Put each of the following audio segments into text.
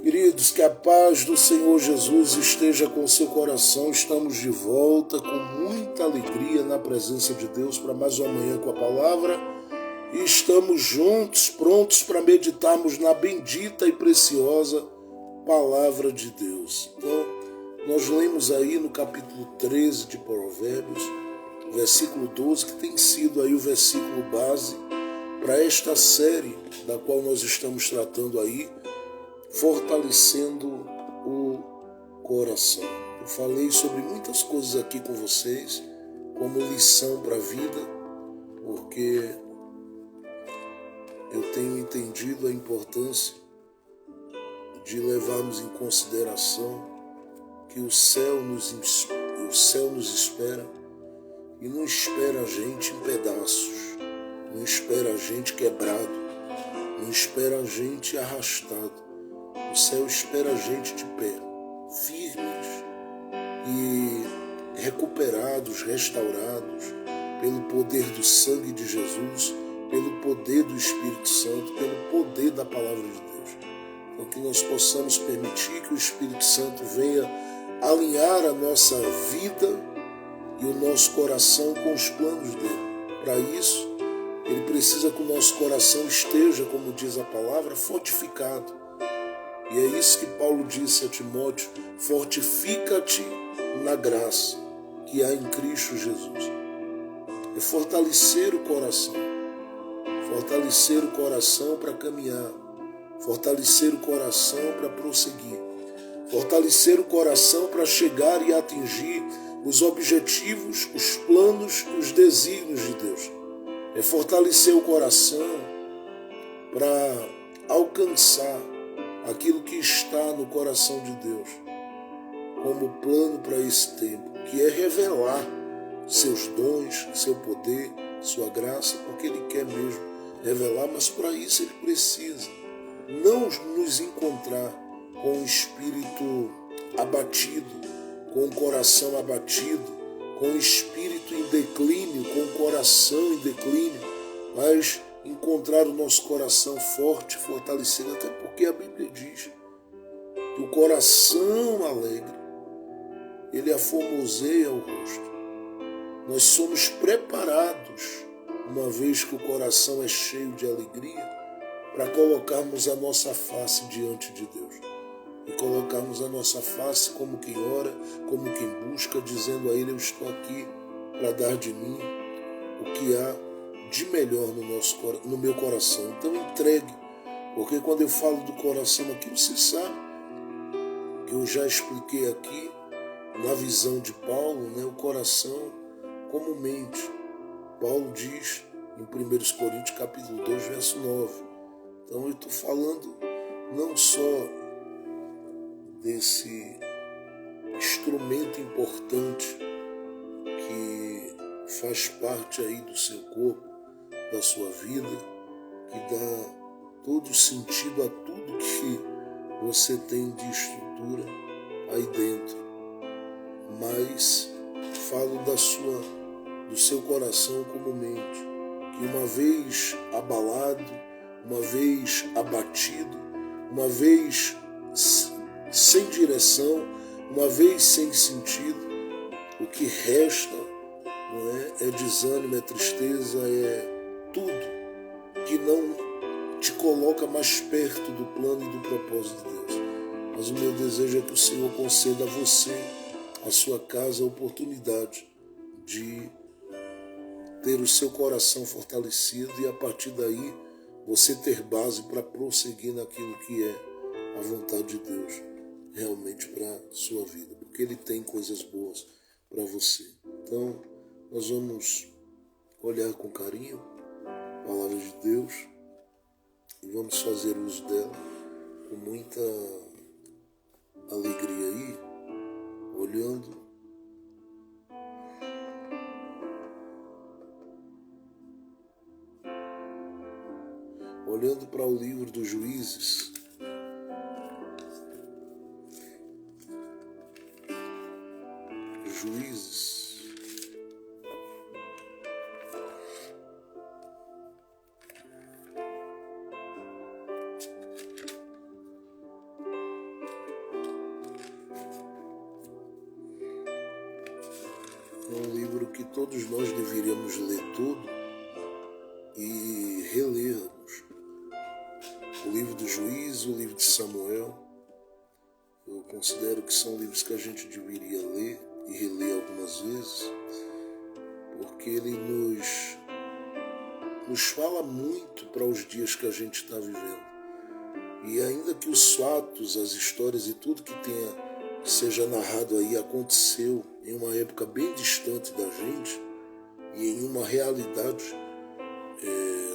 Queridos, que a paz do Senhor Jesus esteja com seu coração. Estamos de volta com muita alegria na presença de Deus para mais uma manhã com a palavra. E estamos juntos, prontos para meditarmos na bendita e preciosa palavra de Deus. Então, nós lemos aí no capítulo 13 de Provérbios, versículo 12, que tem sido aí o versículo base para esta série da qual nós estamos tratando aí, fortalecendo o coração. Eu falei sobre muitas coisas aqui com vocês, como lição para a vida, porque eu tenho entendido a importância de levarmos em consideração que o céu nos espera e não espera a gente em pedaços, não espera a gente quebrado, não espera a gente arrastado. O céu espera a gente de pé, firmes e recuperados, restaurados pelo poder do sangue de Jesus, pelo poder do Espírito Santo, pelo poder da palavra de Deus. Então que nós possamos permitir que o Espírito Santo venha alinhar a nossa vida e o nosso coração com os planos dele. Para isso, ele precisa que o nosso coração esteja, como diz a palavra, fortificado. E é isso que Paulo disse a Timóteo: fortifica-te na graça que há em Cristo Jesus. É fortalecer o coração para caminhar, fortalecer o coração para prosseguir, fortalecer o coração para chegar e atingir os objetivos, os planos e os desígnios de Deus. É fortalecer o coração para alcançar aquilo que está no coração de Deus como plano para esse tempo, que é revelar seus dons, seu poder, sua graça, porque Ele quer mesmo revelar, mas para isso Ele precisa não nos encontrar com o espírito abatido, com o coração abatido, com o espírito em declínio, com o coração em declínio, mas encontrar o nosso coração forte, fortalecido, até porque a Bíblia diz que o coração alegre, ele aformoseia o rosto. Nós somos preparados, uma vez que o coração é cheio de alegria, para colocarmos a nossa face diante de Deus. E colocarmos a nossa face como quem ora, como quem busca, dizendo a Ele: eu estou aqui para dar de mim o que há de melhor no meu coração. Então entregue, porque quando eu falo do coração aqui, você sabe que eu já expliquei aqui na visão de Paulo, né, o coração como mente. Paulo diz em 1 Coríntios capítulo 2, verso 9. Então eu estou falando não só desse instrumento importante que faz parte aí do seu corpo, da sua vida, que dá todo sentido a tudo que você tem de estrutura aí dentro. Mas falo do seu coração como mente, que uma vez abalado, uma vez abatido, uma vez sem direção, uma vez sem sentido, o que resta não é desânimo, é tristeza, é tudo que não te coloca mais perto do plano e do propósito de Deus. Mas o meu desejo é que o Senhor conceda a você, a sua casa, a oportunidade de ter o seu coração fortalecido e a partir daí você ter base para prosseguir naquilo que é a vontade de Deus realmente para a sua vida, porque Ele tem coisas boas para você. Então, nós vamos olhar com carinho a palavra de Deus e vamos fazer uso dela com muita alegria aí, olhando para o livro dos Juízes. é um livro que todos nós deveríamos ler todo e relermos. O livro do Juízes, o livro de Samuel, eu considero que são livros que a gente deveria ler e reler algumas vezes, porque ele nos fala muito para os dias que a gente está vivendo. E ainda que os fatos, as histórias e tudo que seja narrado aí aconteceu em uma época bem distante da gente e em uma realidade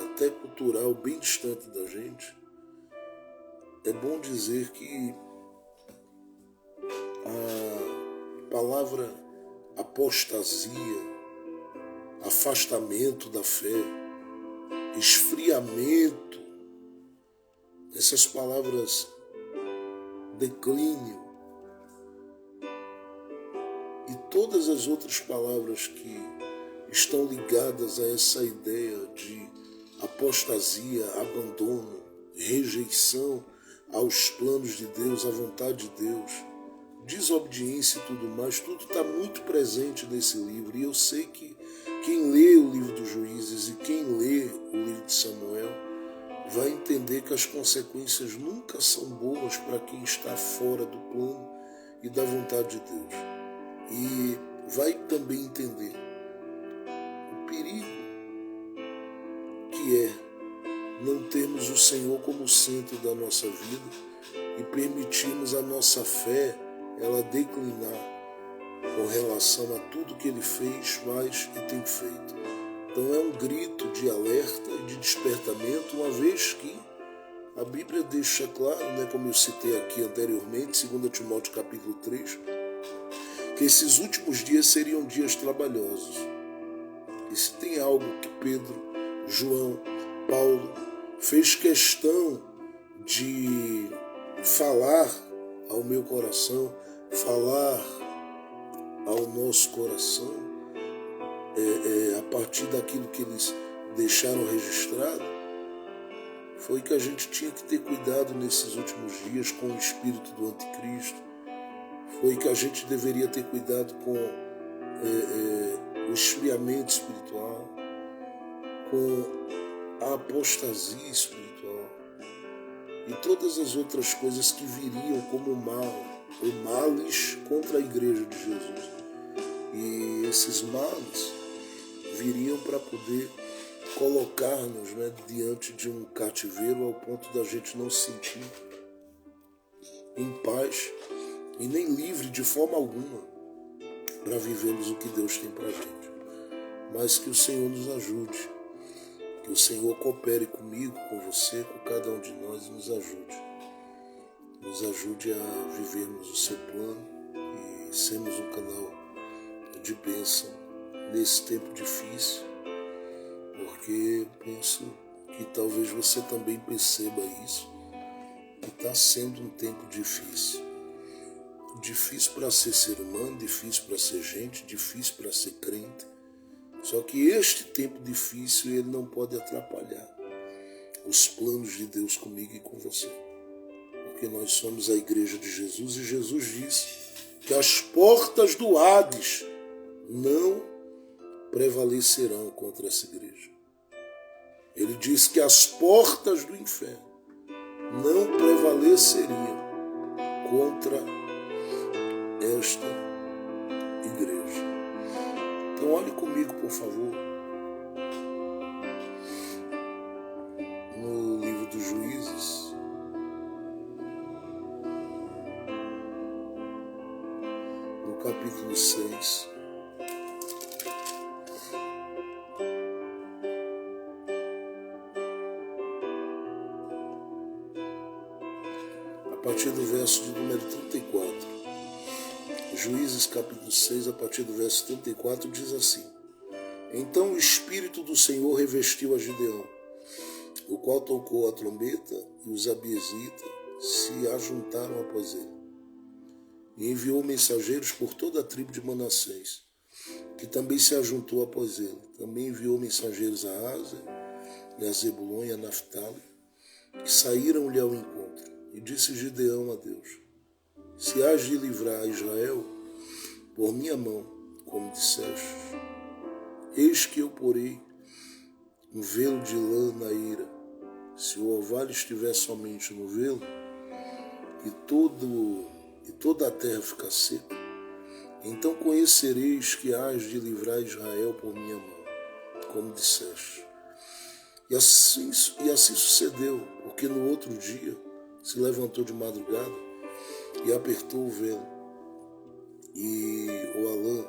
até cultural bem distante da gente, é bom dizer que a palavra apostasia, afastamento da fé, esfriamento, essas palavras declínio e todas as outras palavras que estão ligadas a essa ideia de apostasia, abandono, rejeição aos planos de Deus, à vontade de Deus, desobediência e tudo mais, tudo está muito presente nesse livro. E eu sei que quem lê o livro dos Juízes e quem lê o livro de Samuel vai entender que as consequências nunca são boas para quem está fora do plano e da vontade de Deus. E vai também entender o perigo que é não termos o Senhor como centro da nossa vida e permitirmos a nossa fé ela declinar com relação a tudo que Ele fez, faz e tem feito. Então é um grito de alerta e de despertamento, uma vez que a Bíblia deixa claro, como eu citei aqui anteriormente, 2 Timóteo capítulo 3, que esses últimos dias seriam dias trabalhosos. E se tem algo que Pedro, João, Paulo fez questão de falar ao meu coração, falar ao nosso coração, a partir daquilo que eles deixaram registrado, foi que a gente tinha que ter cuidado nesses últimos dias com o espírito do anticristo, foi que a gente deveria ter cuidado com o esfriamento espiritual, com a apostasia espiritual e todas as outras coisas que viriam como mal, ou males contra a igreja de Jesus. E esses males viriam para poder colocar-nos diante de um cativeiro ao ponto da gente não se sentir em paz e nem livre de forma alguma para vivermos o que Deus tem para a gente. Mas que o Senhor nos ajude, que o Senhor coopere comigo, com você, com cada um de nós e nos ajude. Nos ajude a vivermos o seu plano e sermos um canal de bênção nesse tempo difícil, porque penso que talvez você também perceba isso, que está sendo um tempo difícil. Difícil para ser humano, difícil para ser gente, difícil para ser crente. Só que este tempo difícil ele não pode atrapalhar os planos de Deus comigo e com você. Porque nós somos a igreja de Jesus e Jesus disse que as portas do Hades não prevalecerão contra essa igreja. Ele disse que as portas do inferno não prevaleceriam contra esta igreja. Então olhe comigo, por favor, no livro dos Juízes, no capítulo 6, a partir do verso de número 34. Juízes capítulo 6, a partir do verso 34, diz assim: Então o Espírito do Senhor revestiu a Gideão, o qual tocou a trombeta, e os abiesitas se ajuntaram após ele. E enviou mensageiros por toda a tribo de Manassés, que também se ajuntou após ele. Também enviou mensageiros a Aser, e a Zebulon e a Naftali, que saíram-lhe ao encontro. E disse Gideão a Deus: Se hás de livrar a Israel por minha mão, como disseste. Eis que eu porei um velo de lã na eira. Se o orvalho estiver somente no velo, e toda a terra ficar seca, então conhecereis que hás de livrar Israel por minha mão, como disseste. E assim sucedeu, porque no outro dia se levantou de madrugada e apertou o velo, ou a lã,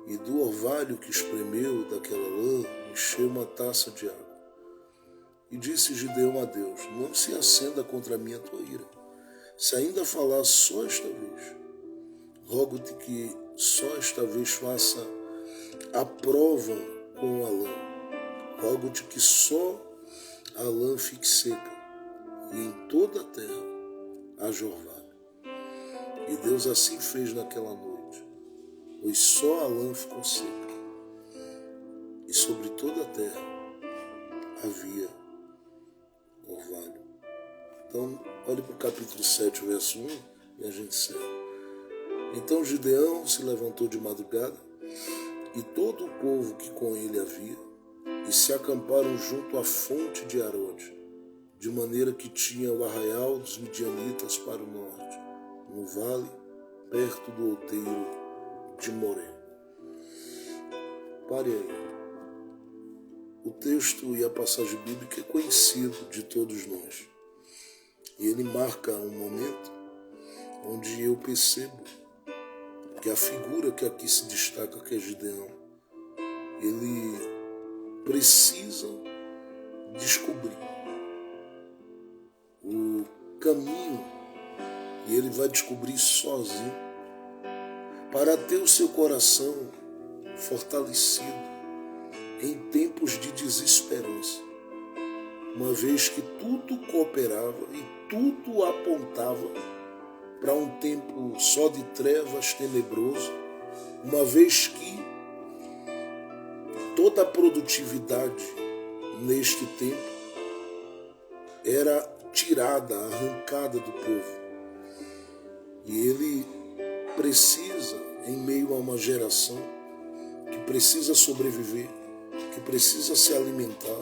e do orvalho que espremeu daquela lã encheu uma taça de água. E disse Gideão a Deus: não se acenda contra mim a tua ira, se ainda falar só esta vez. Rogo-te que só esta vez faça a prova com a lã. Rogo-te que só a lã fique seca, e em toda a terra haja orvalho. E Deus assim fez naquela noite, pois só a lã ficou seca, e sobre toda a terra havia orvalho. Então, olhe para o capítulo 7, verso 1, e a gente encerra. Então Gideão se levantou de madrugada, e todo o povo que com ele havia, e se acamparam junto à fonte de Arode, de maneira que tinha o arraial dos midianitas para o norte, no vale, perto do outeiro de Moré. Pare aí. O texto e a passagem bíblica é conhecido de todos nós. E ele marca um momento onde eu percebo que a figura que aqui se destaca, que é Gideão, ele precisa descobrir o caminho, e ele vai descobrir sozinho, para ter o seu coração fortalecido em tempos de desesperança, uma vez que tudo cooperava e tudo apontava para um tempo só de trevas, tenebroso, uma vez que toda a produtividade neste tempo era tirada, arrancada do povo. E ele precisa, em meio a uma geração que precisa sobreviver, que precisa se alimentar,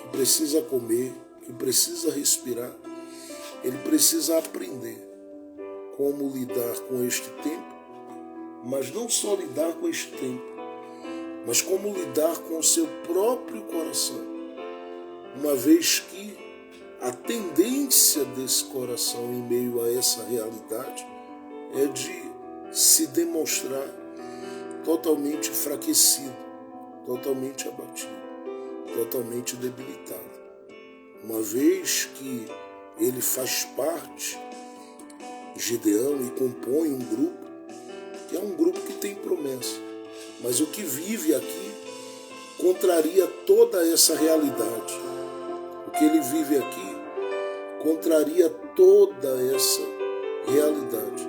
que precisa comer, que precisa respirar, ele precisa aprender como lidar com este tempo, mas não só lidar com este tempo, mas como lidar com o seu próprio coração, uma vez que a tendência desse coração em meio a essa realidade é de se demonstrar totalmente enfraquecido, totalmente abatido, totalmente debilitado, uma vez que ele faz parte, Gideão, e compõe um grupo, que é um grupo que tem promessa, mas o que vive aqui contraria toda essa realidade. O que ele vive aqui contraria toda essa realidade.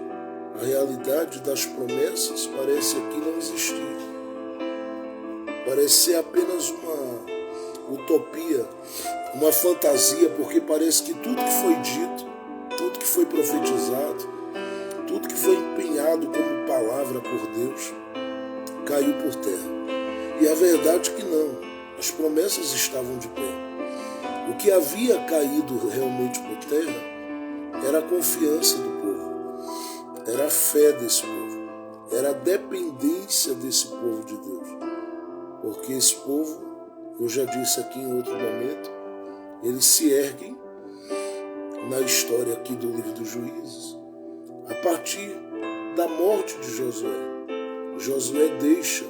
A realidade das promessas parece aqui não existir. Parece ser apenas uma utopia, uma fantasia, porque parece que tudo que foi dito, tudo que foi profetizado, tudo que foi empenhado como palavra por Deus, caiu por terra. E a verdade é que não, as promessas estavam de pé. O que havia caído realmente por terra era a confiança do povo, era a fé desse povo, era a dependência desse povo de Deus. Porque esse povo, eu já disse aqui em outro momento, eles se erguem na história aqui do livro dos Juízes, a partir da morte de Josué. Josué deixa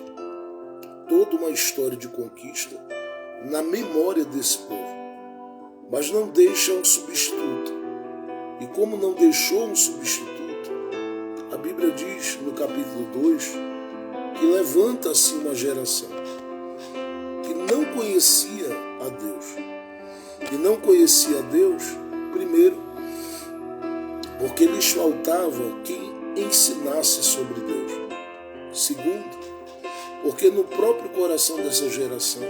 toda uma história de conquista na memória desse povo, mas não deixa um substituto. E como não deixou um substituto, a Bíblia diz no capítulo 2 que levanta-se uma geração que não conhecia a Deus. E não conhecia a Deus, primeiro, porque lhes faltava quem ensinasse sobre Deus. Segundo, porque no próprio coração dessa geração,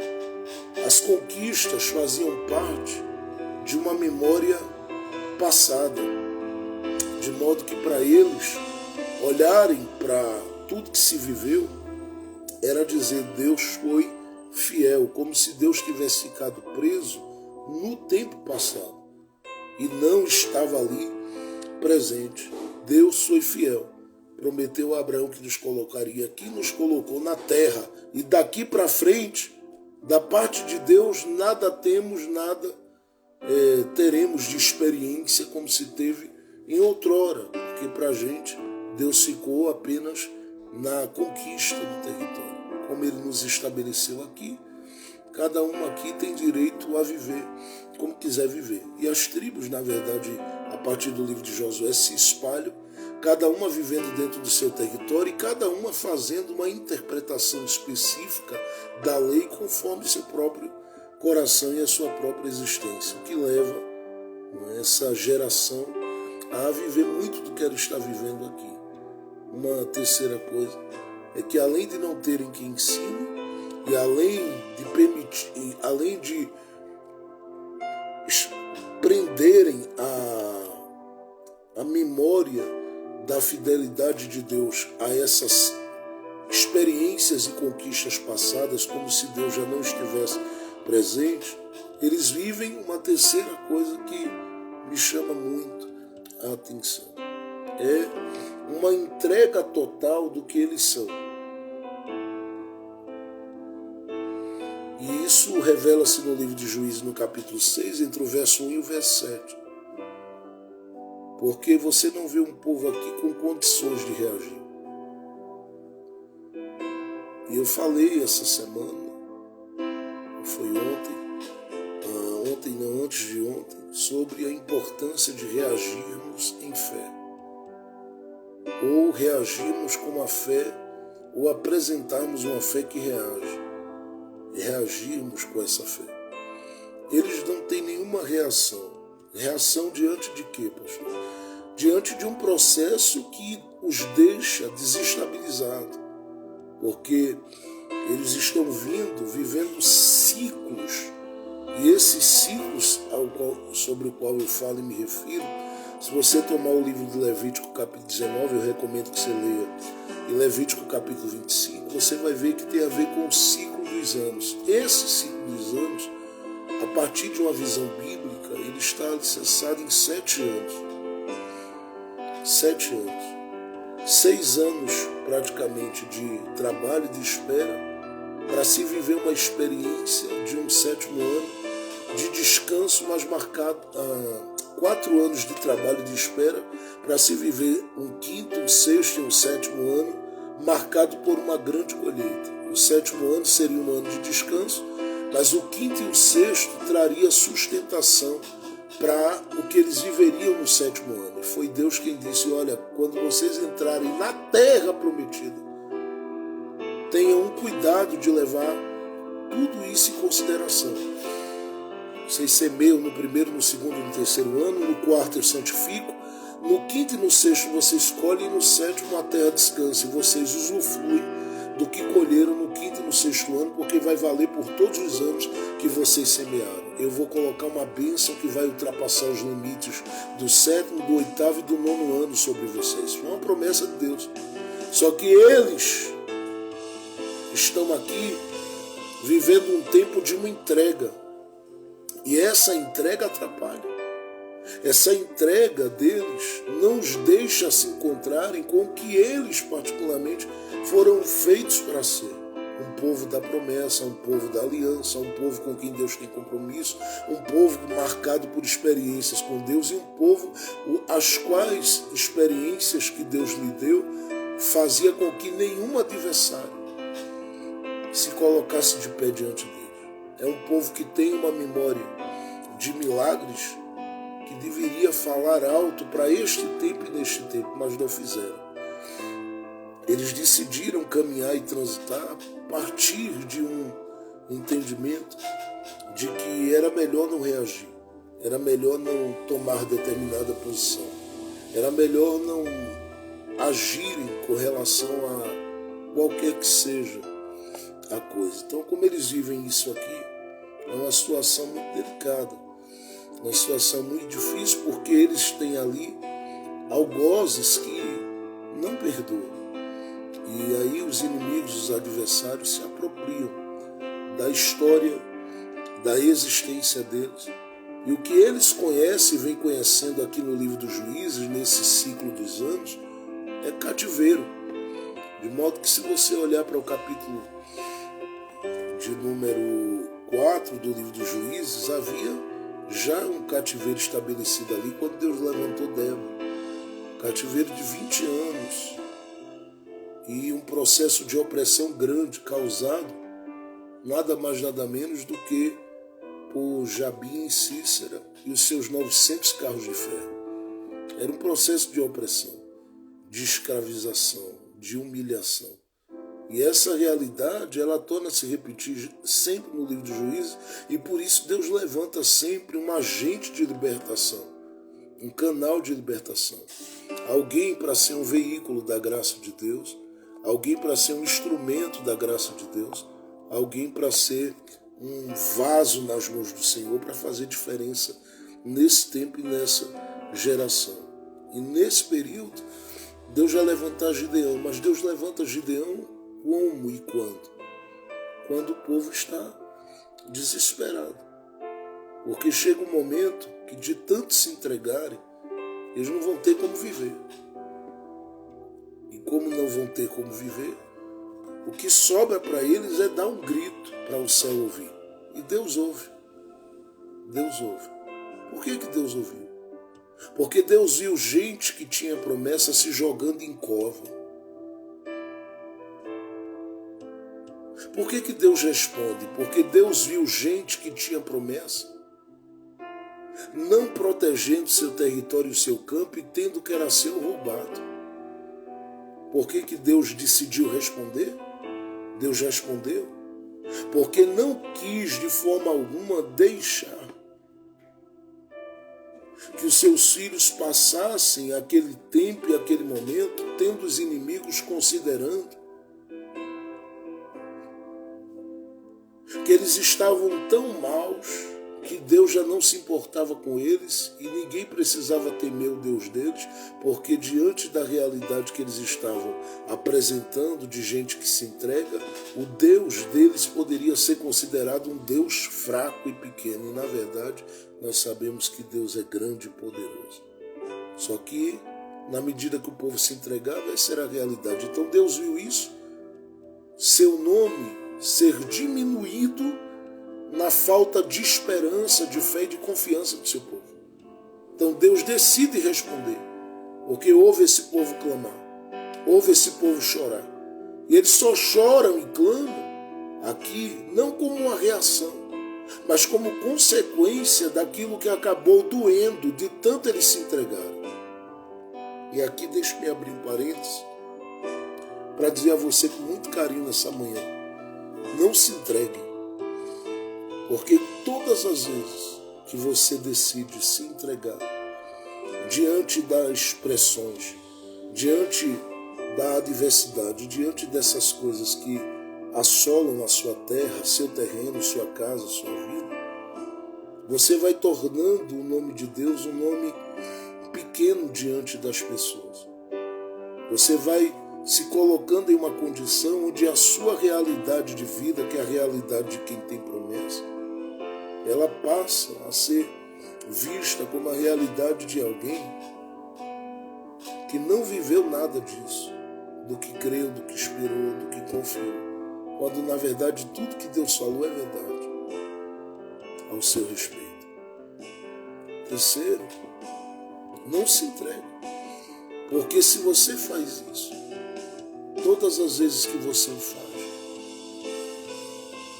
as conquistas faziam parte de uma memória passada, de modo que para eles olharem para tudo que se viveu, era dizer Deus foi fiel, como se Deus tivesse ficado preso no tempo passado e não estava ali presente. Deus foi fiel. Prometeu a Abraão que nos colocaria aqui, nos colocou na terra. E daqui para frente, da parte de Deus, nada temos, nada teremos de experiência como se teve em outrora. Porque para a gente, Deus ficou apenas na conquista do território. Como Ele nos estabeleceu aqui, cada um aqui tem direito a viver como quiser viver. E as tribos, na verdade, a partir do livro de Josué, se espalham, cada uma vivendo dentro do seu território e cada uma fazendo uma interpretação específica da lei conforme seu próprio coração e a sua própria existência, o que leva essa geração a viver muito do que ela está vivendo aqui. Uma terceira coisa é que, além de não terem quem ensine e além de prenderem a memória da fidelidade de Deus a essas experiências e conquistas passadas, como se Deus já não estivesse presente, eles vivem uma terceira coisa que me chama muito a atenção. É uma entrega total do que eles são. E isso revela-se no livro de Juízes, no capítulo 6, entre o verso 1 e o verso 7. Porque você não vê um povo aqui com condições de reagir. E eu falei essa semana, foi ontem não, antes de ontem, sobre a importância de reagirmos em fé. Ou reagirmos com a fé, ou apresentarmos uma fé que reage. E reagirmos com essa fé. Eles não têm nenhuma reação. Reação diante de quê, pastor? Diante de um processo que os deixa desestabilizados. Porque eles estão vivendo ciclos. E esses ciclos sobre o qual eu falo e me refiro, se você tomar o livro de Levítico capítulo 19, eu recomendo que você leia, e Levítico capítulo 25, você vai ver que tem a ver com o ciclo dos anos. Esse ciclo dos anos, a partir de uma visão bíblica, ele está alicerçado em 7 anos. 7 anos. 6 anos, praticamente, de trabalho e de espera, para se viver uma experiência de um 7º ano de descanso, mas marcado 4 anos de trabalho e de espera, para se viver um 5º, um 6º e um 7º ano, marcado por uma grande colheita. O 7º ano seria um ano de descanso, mas o 5º e o 6º traria sustentação para o que eles viveriam no 7º ano. E foi Deus quem disse: olha, quando vocês entrarem na terra prometida, tenham um cuidado de levar tudo isso em consideração. Vocês semeiam no 1º, no 2º e no 3º ano, no 4º eu santifico, no 5º e no 6º vocês colhem, e no 7º a terra descansa, e vocês usufruem do que colheram no 5º e no 6º ano, porque vai valer por todos os anos que vocês semearam. Eu vou colocar uma bênção que vai ultrapassar os limites do 7º, do 8º e do 9º ano sobre vocês. Foi uma promessa de Deus. Só que eles estão aqui vivendo um tempo de uma entrega. E essa entrega atrapalha. Essa entrega deles não os deixa se encontrarem com o que eles particularmente foram feitos para ser. Um povo da promessa, um povo da aliança, um povo com quem Deus tem compromisso, um povo marcado por experiências com Deus e um povo as quais experiências que Deus lhe deu fazia com que nenhum adversário se colocasse de pé diante deles. É um povo que tem uma memória de milagres que deveria falar alto para este tempo e neste tempo, mas não fizeram. Eles decidiram caminhar e transitar a partir de um entendimento de que era melhor não reagir, era melhor não tomar determinada posição, era melhor não agirem com relação a qualquer que seja a coisa. Então, como eles vivem isso aqui, é uma situação muito delicada, uma situação muito difícil, porque eles têm ali algozes que não perdoam. E aí os inimigos, os adversários se apropriam da história, da existência deles. E o que eles conhecem e vêm conhecendo aqui no livro dos Juízes, nesse ciclo dos anos, é cativeiro. De modo que se você olhar para o capítulo de número 4 do livro dos Juízes, havia já um cativeiro estabelecido ali quando Deus levantou Débora. Cativeiro de 20 anos e um processo de opressão grande causado nada mais nada menos do que por Jabim e Cícera e os seus 900 carros de ferro. Era um processo de opressão, de escravização, de humilhação. E essa realidade, ela torna a se repetir sempre no livro dos Juízes, e por isso Deus levanta sempre um agente de libertação, um canal de libertação. Alguém para ser um veículo da graça de Deus, alguém para ser um instrumento da graça de Deus, alguém para ser um vaso nas mãos do Senhor para fazer diferença nesse tempo e nessa geração. E nesse período, Deus vai levantar Gideão, mas Deus levanta Gideão como e quando? Quando o povo está desesperado. Porque chega um momento que de tanto se entregarem, eles não vão ter como viver. E como não vão ter como viver, o que sobra para eles é dar um grito para o céu ouvir. E Deus ouve. Deus ouve. Por que Deus ouviu? Porque Deus viu gente que tinha promessa se jogando em cova. Por que Deus responde? Porque Deus viu gente que tinha promessa não protegendo seu território e seu campo e tendo que era seu roubado. Por que Deus decidiu responder? Deus respondeu porque não quis de forma alguma deixar que os seus filhos passassem aquele tempo e aquele momento tendo os inimigos considerando que eles estavam tão maus que Deus já não se importava com eles e ninguém precisava temer o Deus deles, porque diante da realidade que eles estavam apresentando de gente que se entrega, o Deus deles poderia ser considerado um Deus fraco e pequeno. E, na verdade, nós sabemos que Deus é grande e poderoso. Só que, na medida que o povo se entregava, essa era a realidade. Então Deus viu isso, seu nome ser diminuído na falta de esperança, de fé e de confiança do seu povo. Então Deus decide responder, porque ouve esse povo clamar, ouve esse povo chorar. E eles só choram e clamam aqui, não como uma reação, mas como consequência daquilo que acabou doendo, de tanto eles se entregaram. E aqui deixe-me abrir um parênteses, para dizer a você com muito carinho nessa manhã, não se entregue. Porque todas as vezes que você decide se entregar diante das pressões, diante da adversidade, diante dessas coisas que assolam a sua terra, seu terreno, sua casa, sua vida, você vai tornando o nome de Deus um nome pequeno diante das pessoas. Você vai se colocando em uma condição onde a sua realidade de vida, que é a realidade de quem tem promessa, ela passa a ser vista como a realidade de alguém que não viveu nada disso, do que creu, do que esperou, do que confiou, quando na verdade tudo que Deus falou é verdade ao seu respeito. Terceiro, não se entregue, porque se você faz isso, todas as vezes que você o faz,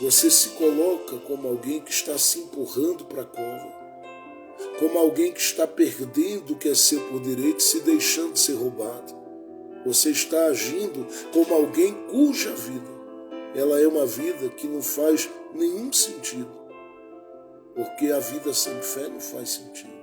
você se coloca como alguém que está se empurrando para a cova, como alguém que está perdendo o que é seu por direito, se deixando de ser roubado. Você está agindo como alguém cuja vida, ela é uma vida que não faz nenhum sentido, porque a vida sem fé não faz sentido.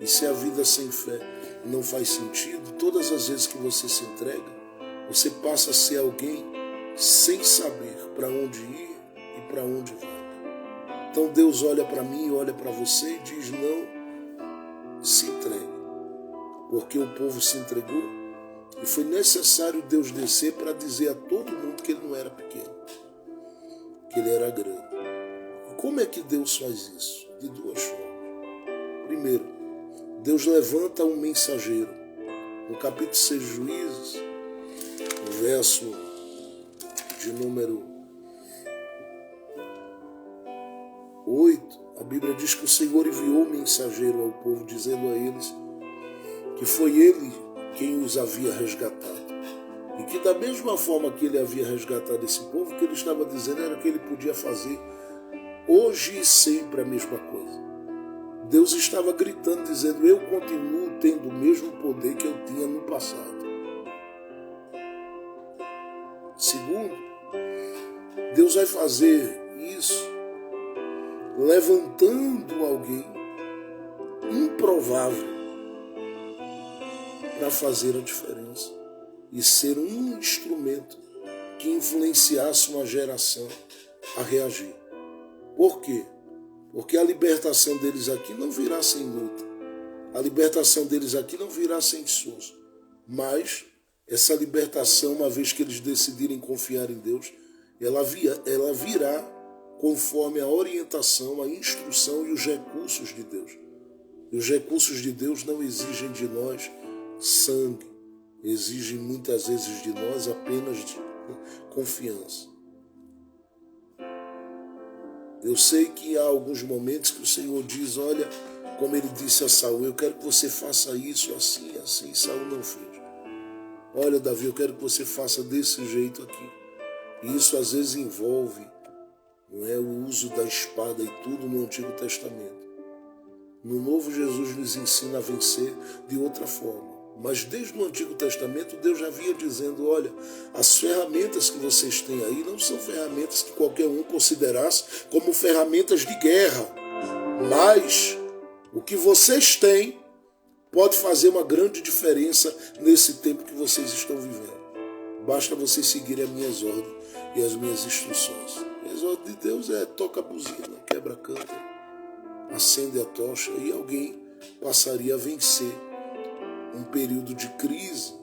E se a vida sem fé não faz sentido, todas as vezes que você se entrega, você passa a ser alguém sem saber para onde ir e para onde vai. Então Deus olha para mim, olha para você e diz: não se entregue, porque o povo se entregou E foi necessário Deus descer para dizer a todo mundo que ele não era pequeno, que ele era grande. E como é que Deus faz isso? De duas formas. Primeiro, Deus levanta um mensageiro. No capítulo 6 de Juízes, no verso de número 8, a Bíblia diz que o Senhor enviou um mensageiro ao povo, dizendo a eles que foi ele quem os havia resgatado. E que da mesma forma que ele havia resgatado esse povo, o que ele estava dizendo era que ele podia fazer hoje e sempre a mesma coisa. Deus estava gritando, dizendo: eu continuo tendo o mesmo poder que eu tinha no passado. Segundo, Deus vai fazer isso levantando alguém improvável para fazer a diferença e ser um instrumento que influenciasse uma geração a reagir. Por quê? Porque a libertação deles aqui não virá sem luta. A libertação deles aqui não virá sem esforço. Mas essa libertação, uma vez que eles decidirem confiar em Deus, ela virá conforme a orientação, a instrução e os recursos de Deus. E os recursos de Deus não exigem de nós sangue, exigem muitas vezes de nós apenas de confiança. Eu sei que há alguns momentos que o Senhor diz: olha, como ele disse a Saul, eu quero que você faça isso assim, assim. Saul não fez. Olha, Davi, eu quero que você faça desse jeito aqui. E isso às vezes envolve, não é, o uso da espada e tudo no Antigo Testamento. No Novo, Jesus nos ensina a vencer de outra forma. Mas desde o Antigo Testamento, Deus já vinha dizendo: olha, as ferramentas que vocês têm aí não são ferramentas que qualquer um considerasse como ferramentas de guerra. Mas o que vocês têm pode fazer uma grande diferença nesse tempo que vocês estão vivendo. Basta vocês seguirem as minhas ordens e as minhas instruções. As ordens de Deus é: toca a buzina, quebra a canta, acende a tocha, e alguém passaria a vencer um período de crise,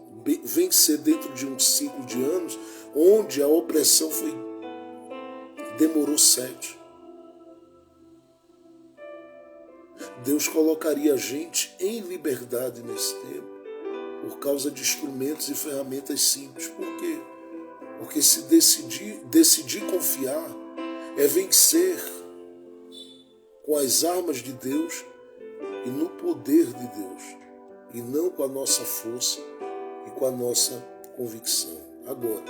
vencer dentro de um ciclo de anos onde a opressão demorou 7. Deus colocaria a gente em liberdade nesse tempo por causa de instrumentos e ferramentas simples. Por quê? Porque se decidir confiar é vencer com as armas de Deus e no poder de Deus, e não com a nossa força e com a nossa convicção. Agora,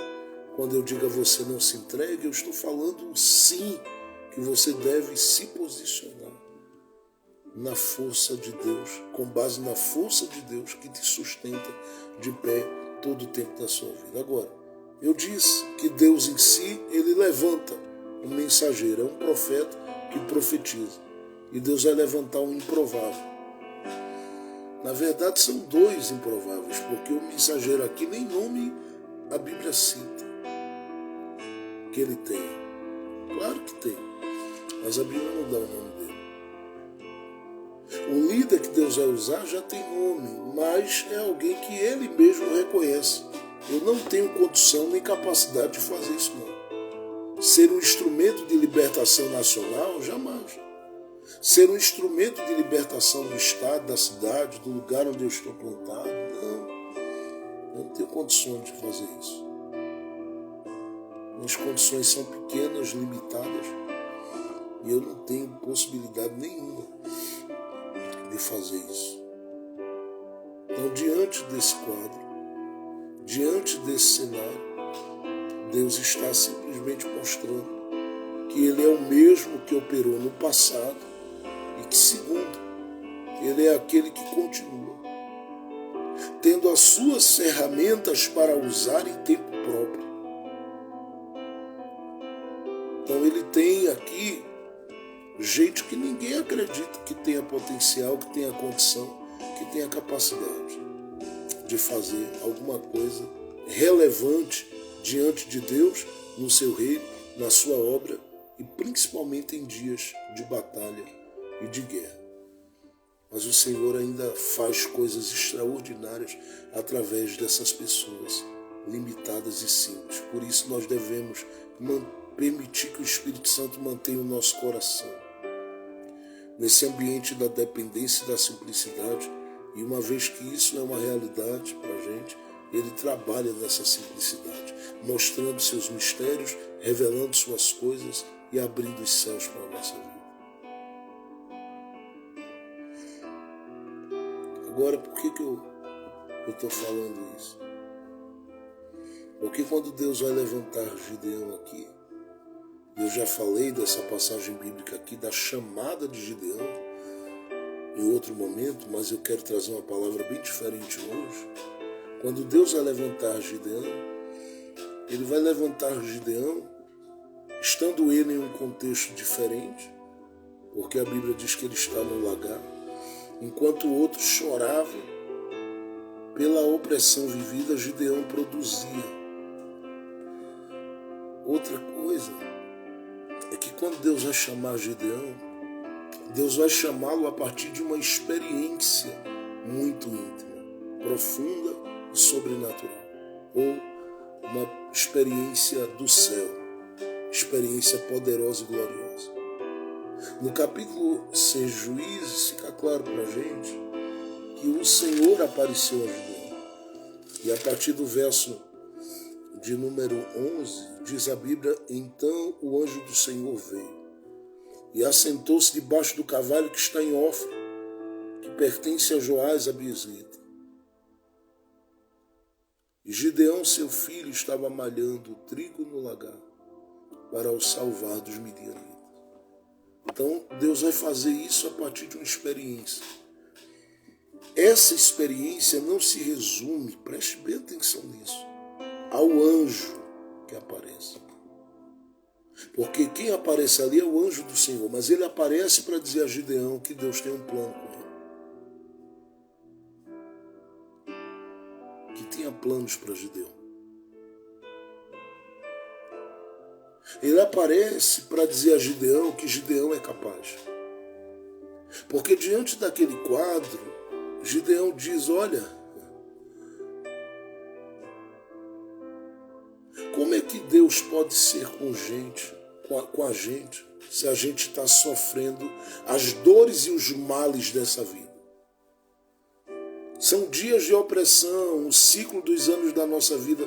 quando eu digo a você não se entregue, eu estou falando sim que você deve se posicionar na força de Deus, com base na força de Deus que te sustenta de pé todo o tempo da sua vida. Agora, eu disse que Deus em si, ele levanta um mensageiro, é um profeta que profetiza. E Deus vai levantar um improvável. Na verdade, são 2 improváveis, porque o mensageiro aqui nem nome a Bíblia cita que ele tem. Claro que tem, mas a Bíblia não dá o nome dele. O líder que Deus vai usar já tem nome, mas é alguém que ele mesmo reconhece. Eu não tenho condição nem capacidade de fazer isso, não. Ser um instrumento de libertação nacional, jamais. Ser um instrumento de libertação do estado, da cidade, do lugar onde eu estou plantado, não. Eu não tenho condições de fazer isso. Minhas condições são pequenas, limitadas, e eu não tenho possibilidade nenhuma de fazer isso. Então, diante desse quadro, diante desse cenário, Deus está simplesmente mostrando que Ele é o mesmo que operou no passado e que, segundo, Ele é aquele que continua, tendo as suas ferramentas para usar em tempo próprio. Então Ele tem aqui gente que ninguém acredita que tenha potencial, que tenha condição, que tenha capacidade de fazer alguma coisa relevante diante de Deus, no seu reino, na sua obra e principalmente em dias de batalha e de guerra. mas o Senhor ainda faz coisas extraordinárias através dessas pessoas limitadas e simples. Por isso nós devemos permitir que o Espírito Santo mantenha o nosso coração nesse ambiente da dependência e da simplicidade. E uma vez que isso é uma realidade para a gente, Ele trabalha nessa simplicidade, mostrando seus mistérios, revelando suas coisas e abrindo os céus para a nossa vida. Agora, por que eu estou falando isso? Porque quando Deus vai levantar Gideão aqui, eu já falei dessa passagem bíblica aqui, da chamada de Gideão, em outro momento, mas eu quero trazer uma palavra bem diferente hoje. Quando Deus vai levantar Gideão, Ele vai levantar Gideão, estando ele em um contexto diferente, porque a Bíblia diz que ele está no lagar, enquanto o outro chorava pela opressão vivida, Gideão produzia. Outra coisa é que quando Deus vai chamar Gideão, Deus vai chamá-lo a partir de uma experiência muito íntima, profunda e sobrenatural, ou uma experiência do céu, experiência poderosa e gloriosa. No capítulo 6 Juízes, fica claro para a gente que o Senhor apareceu a Gideão. E a partir do verso de número 11, diz a Bíblia: então o anjo do Senhor veio e assentou-se debaixo do cavalo que está em Ofra, que pertence a Joás a Biezrita. E Gideão, seu filho, estava malhando o trigo no lagar para o salvar dos midianitas. Então, Deus vai fazer isso a partir de uma experiência. Essa experiência não se resume, preste bem atenção nisso, ao anjo que aparece. Porque quem aparece ali é o anjo do Senhor, mas ele aparece para dizer a Gideão que Deus tem um plano com ele. Que tinha planos para Gideão. Ele aparece para dizer a Gideão que Gideão é capaz. Porque diante daquele quadro, Gideão diz: olha, como é que Deus pode ser com a gente, se a gente está sofrendo as dores e os males dessa vida? São dias de opressão, o ciclo dos anos da nossa vida.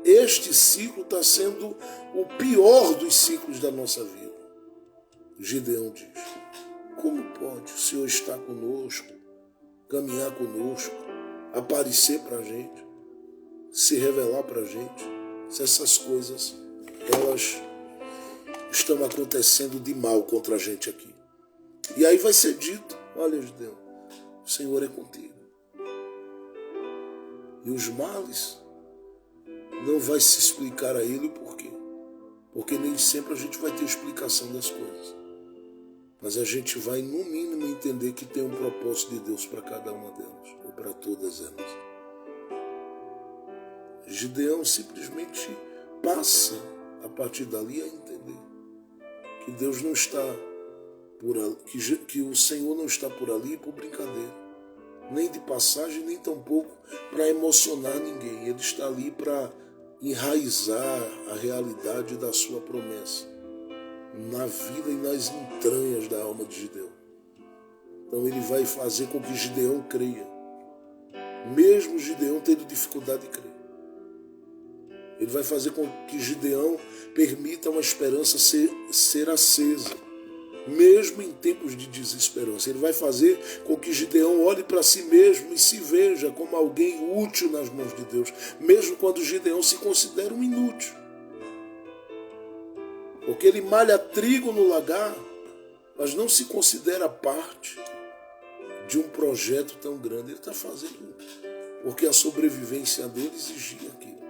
Este ciclo está sendo o pior dos ciclos da nossa vida. Gideão diz: como pode o Senhor estar conosco, caminhar conosco, aparecer para a gente, se revelar para a gente, se essas coisas elas estão acontecendo de mal contra a gente aqui? E aí vai ser dito: olha, Gideão, o Senhor é contigo. E os males não vai se explicar a ele o porquê. Porque nem sempre a gente vai ter explicação das coisas. Mas a gente vai, no mínimo, entender que tem um propósito de Deus para cada uma delas, ou para todas elas. Gideão simplesmente passa, a partir dali, a entender que Deus não está por ali, que o Senhor não está por ali por brincadeira. Nem de passagem, nem tampouco para emocionar ninguém. Ele está ali para enraizar a realidade da sua promessa na vida e nas entranhas da alma de Gideão. Então ele vai fazer com que Gideão creia, mesmo Gideão tendo dificuldade de crer. Ele vai fazer com que Gideão permita uma esperança ser acesa, mesmo em tempos de desesperança. Ele vai fazer com que Gideão olhe para si mesmo e se veja como alguém útil nas mãos de Deus, mesmo quando Gideão se considera um inútil. Porque ele malha trigo no lagar, mas não se considera parte de um projeto tão grande. Ele está fazendo porque a sobrevivência dele exigia aquilo.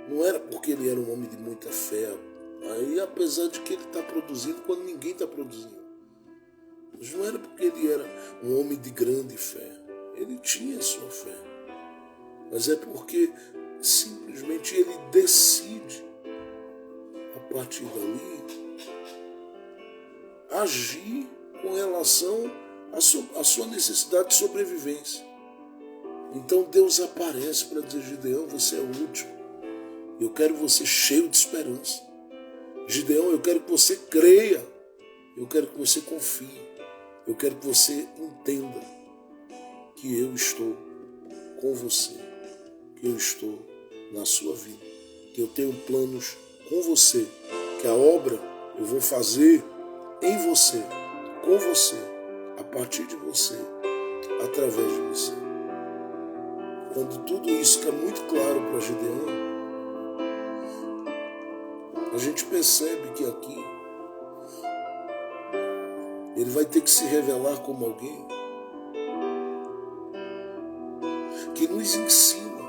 Não era porque ele era um homem de muita fé, aí, apesar de que ele está produzindo quando ninguém está produzindo. Mas não era porque ele era um homem de grande fé. Ele tinha sua fé. Mas é porque simplesmente ele decide, a partir dali, agir com relação a sua necessidade de sobrevivência. Então Deus aparece para dizer: Gideão, você é útil. Eu quero você cheio de esperança. Gideão, eu quero que você creia. Eu quero que você confie. Eu quero que você entenda que eu estou com você, que eu estou na sua vida, que eu tenho planos com você, que a obra eu vou fazer em você, com você, a partir de você, através de você. Quando tudo isso fica muito claro para Gideão, a gente percebe que aqui ele vai ter que se revelar como alguém que nos ensina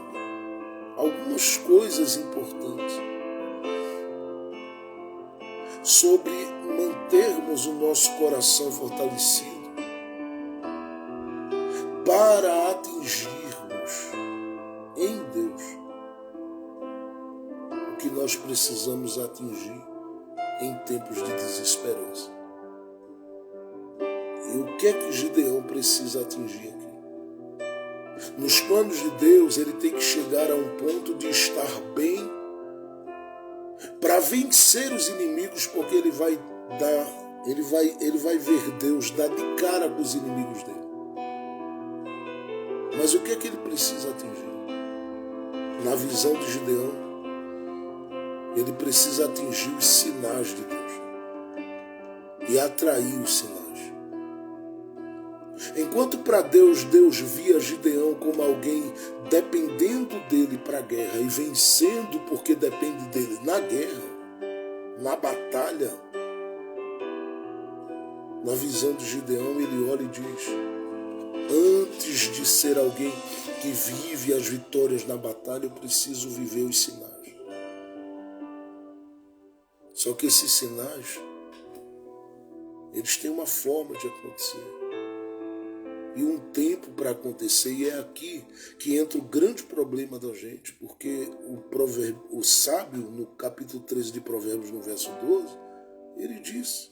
algumas coisas importantes sobre mantermos o nosso coração fortalecido para atingirmos em Deus o que nós precisamos atingir em tempos de desesperança. E o que é que Gideão precisa atingir aqui? Nos planos de Deus, ele tem que chegar a um ponto de estar bem para vencer os inimigos, porque ele vai ver Deus dar de cara com os inimigos dele. Mas o que é que ele precisa atingir? Na visão de Gideão, ele precisa atingir os sinais de Deus e atrair os sinais. Enquanto para Deus via Gideão como alguém dependendo dele para a guerra e vencendo porque depende dele na guerra, na batalha, na visão de Gideão ele olha e diz: antes de ser alguém que vive as vitórias na batalha, eu preciso viver os sinais. Só que esses sinais, eles têm uma forma de acontecer e um tempo para acontecer, e é aqui que entra o grande problema da gente, porque o sábio, no capítulo 13 de Provérbios, no verso 12, ele diz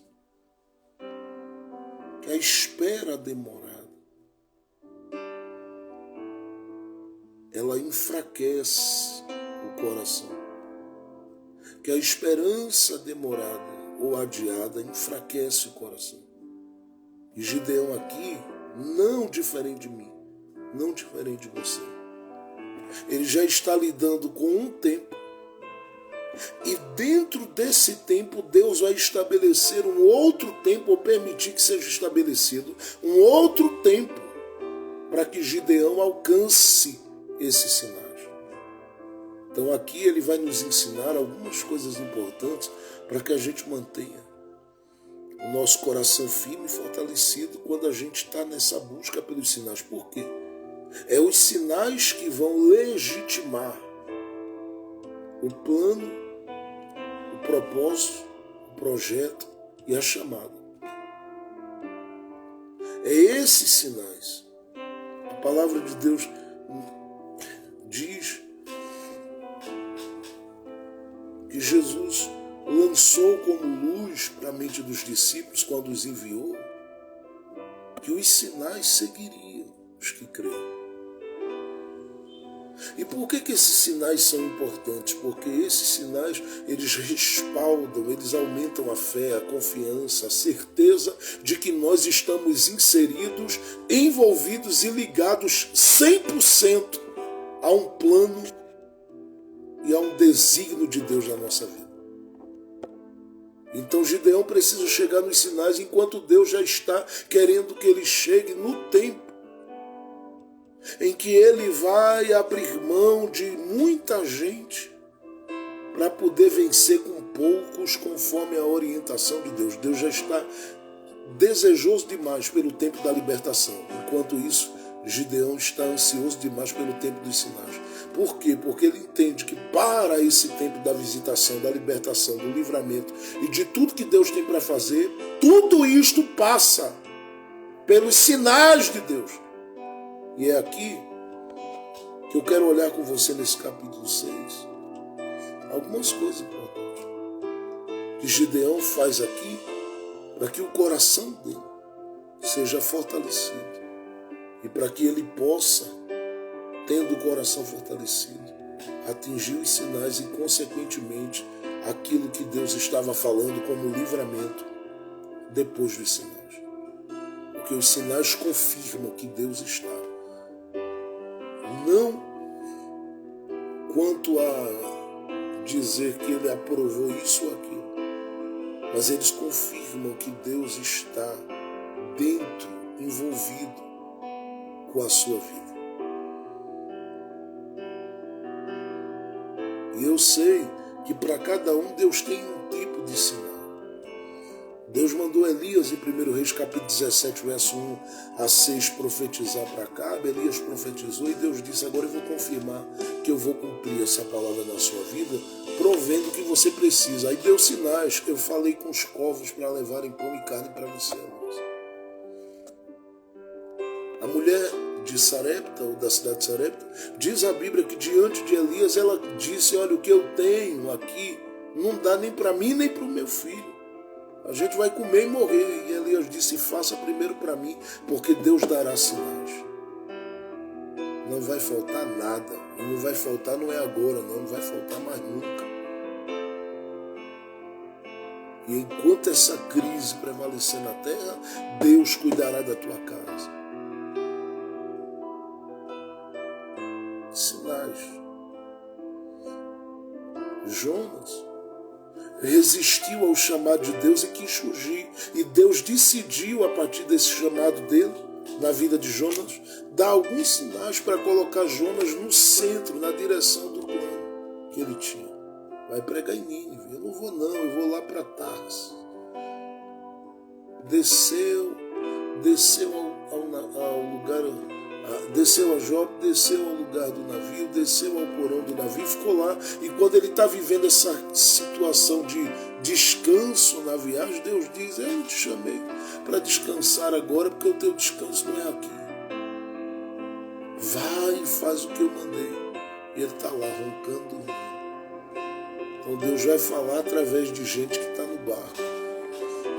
que a espera demorada, ela enfraquece o coração, que a esperança demorada ou adiada enfraquece o coração. E Gideão aqui, não diferente de mim, não diferente de você, ele já está lidando com um tempo, e dentro desse tempo Deus vai estabelecer um outro tempo, ou permitir que seja estabelecido um outro tempo, para que Gideão alcance esses sinais. Então aqui ele vai nos ensinar algumas coisas importantes para que a gente mantenha o nosso coração firme e fortalecido quando a gente está nessa busca pelos sinais. Por quê? É os sinais que vão legitimar o plano, o propósito, o projeto e a chamada. É esses sinais. A palavra de Deus diz que Jesus lançou como luz para a mente dos discípulos quando os enviou, que os sinais seguiriam os que creem. E por que esses sinais são importantes? Porque esses sinais, eles respaldam, eles aumentam a fé, a confiança, a certeza de que nós estamos inseridos, envolvidos e ligados 100% a um plano e a um desígnio de Deus na nossa vida. Então Gideão precisa chegar nos sinais enquanto Deus já está querendo que ele chegue no tempo em que ele vai abrir mão de muita gente para poder vencer com poucos conforme a orientação de Deus. Deus já está desejoso demais pelo tempo da libertação. Enquanto isso, Gideão está ansioso demais pelo tempo dos sinais. Por quê? Porque ele entende que para esse tempo da visitação, da libertação, do livramento e de tudo que Deus tem para fazer, tudo isto passa pelos sinais de Deus. E é aqui que eu quero olhar com você nesse capítulo 6. Algumas coisas importantes que Gideão faz aqui para que o coração dele seja fortalecido. E para que ele possa, tendo o coração fortalecido, atingir os sinais e, consequentemente, aquilo que Deus estava falando como livramento depois dos sinais. Porque os sinais confirmam que Deus está. Não quanto a dizer que ele aprovou isso ou aquilo, mas eles confirmam que Deus está dentro, envolvido com a sua vida. E eu sei que para cada um Deus tem um tipo de sinal. Deus mandou Elias em 1 Reis capítulo 17, verso 1 a 6 profetizar para Acabe. Elias profetizou e Deus disse: agora eu vou confirmar que eu vou cumprir essa palavra na sua vida, provendo o que você precisa. Aí deu sinais. Eu falei com os covos para levarem pão e carne para você, irmãos. A mulher de Sarepta, ou da cidade de Sarepta, diz a Bíblia que diante de Elias ela disse: olha, o que eu tenho aqui não dá nem para mim nem para o meu filho. A gente vai comer e morrer. E Elias disse: faça primeiro para mim, porque Deus dará sinais. Não vai faltar nada. E não vai faltar não é agora, não vai faltar mais nunca. E enquanto essa crise prevalecer na terra, Deus cuidará da tua casa. Sinais. Jonas resistiu ao chamado de Deus e quis fugir. E Deus decidiu, a partir desse chamado dele, na vida de Jonas, dar alguns sinais para colocar Jonas no centro, na direção do plano que ele tinha. Vai pregar em Nínive. Eu não vou não, eu vou lá para Tarsis. Desceu ao lugar, desceu a Jope, desceu ao lugar do navio, desceu ao porão do navio, ficou lá. E quando ele está vivendo essa situação de descanso na viagem, Deus diz: eu te chamei para descansar agora, porque o teu descanso não é aqui. Vai e faz o que eu mandei. E ele está lá roncando. Então Deus vai falar através de gente que está no barco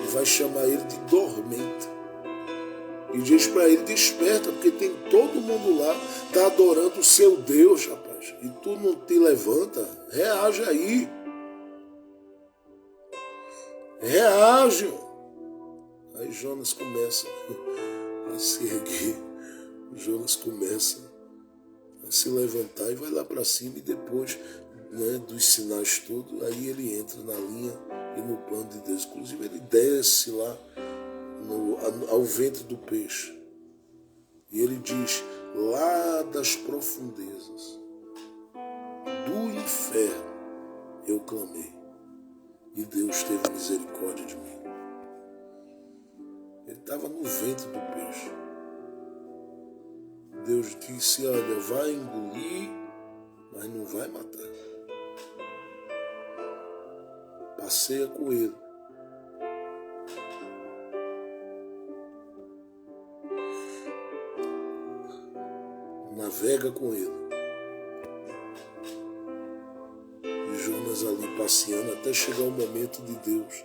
e vai chamar ele de dormente. E diz para ele: desperta, porque tem todo mundo lá, está adorando o seu Deus, rapaz. E tu não te levanta, reage aí. Reage. Aí Jonas começa a se erguer. Jonas começa a se levantar e vai lá para cima. E depois, dos sinais todos, aí ele entra na linha e no plano de Deus. Inclusive ele desce lá ao ventre do peixe. E ele diz: lá das profundezas do inferno eu clamei, e Deus teve misericórdia de mim. Ele estava no ventre do peixe. Deus disse: olha, vai engolir, mas não vai matar. Passeia com ele. Navega com ele. E Jonas ali passeando até chegar o momento de Deus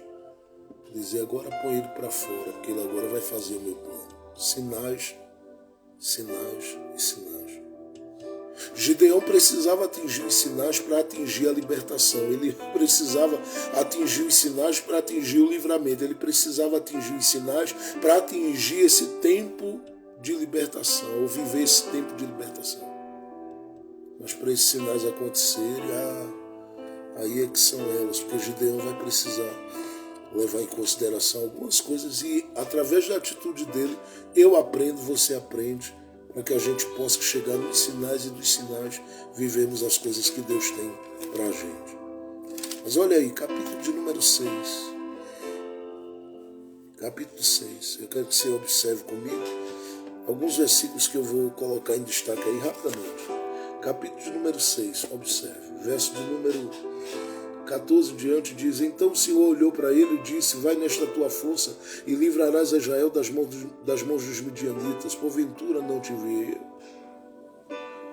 dizer: agora põe ele para fora, porque ele agora vai fazer o meu plano. Sinais, sinais e sinais. Gideão precisava atingir os sinais para atingir a libertação. Ele precisava atingir os sinais para atingir o livramento. Ele precisava atingir os sinais para atingir esse tempo de libertação, ou viver esse tempo de libertação. Mas para esses sinais acontecerem, aí é que são elas, porque Gideão vai precisar levar em consideração algumas coisas e, através da atitude dele, eu aprendo, você aprende, para que a gente possa chegar nos sinais e dos sinais vivermos as coisas que Deus tem para a gente. Mas olha aí, capítulo de número 6. Capítulo 6. Eu quero que você observe comigo alguns versículos que eu vou colocar em destaque aí rapidamente. Capítulo de número 6, observe. Verso de número 14 diante diz: então o Senhor olhou para ele e disse: vai nesta tua força e livrarás a Israel das mãos dos midianitas, porventura não te enviei eu.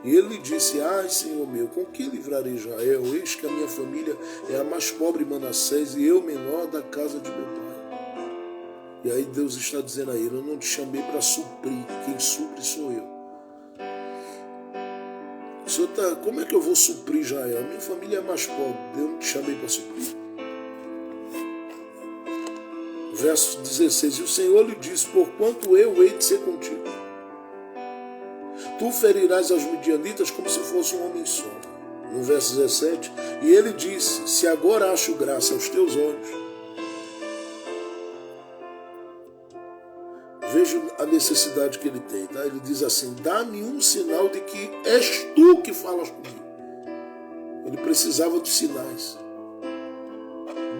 E ele lhe disse: ai, Senhor meu, com que livrarei Israel? Eis que a minha família é a mais pobre em Manassés e eu menor da casa de meu pai. E aí Deus está dizendo a ele: eu não te chamei para suprir, quem supre sou eu. O senhor como é que eu vou suprir Israel? Minha família é mais pobre, eu não te chamei para suprir. Verso 16: e o Senhor lhe disse: porquanto eu hei de ser contigo, tu ferirás aos midianitas como se fosse um homem só. No verso 17: e ele disse: se agora acho graça aos teus olhos, vejo a necessidade que ele tem, tá? Ele diz assim: dá-me um sinal de que és tu que falas comigo. Ele precisava de sinais.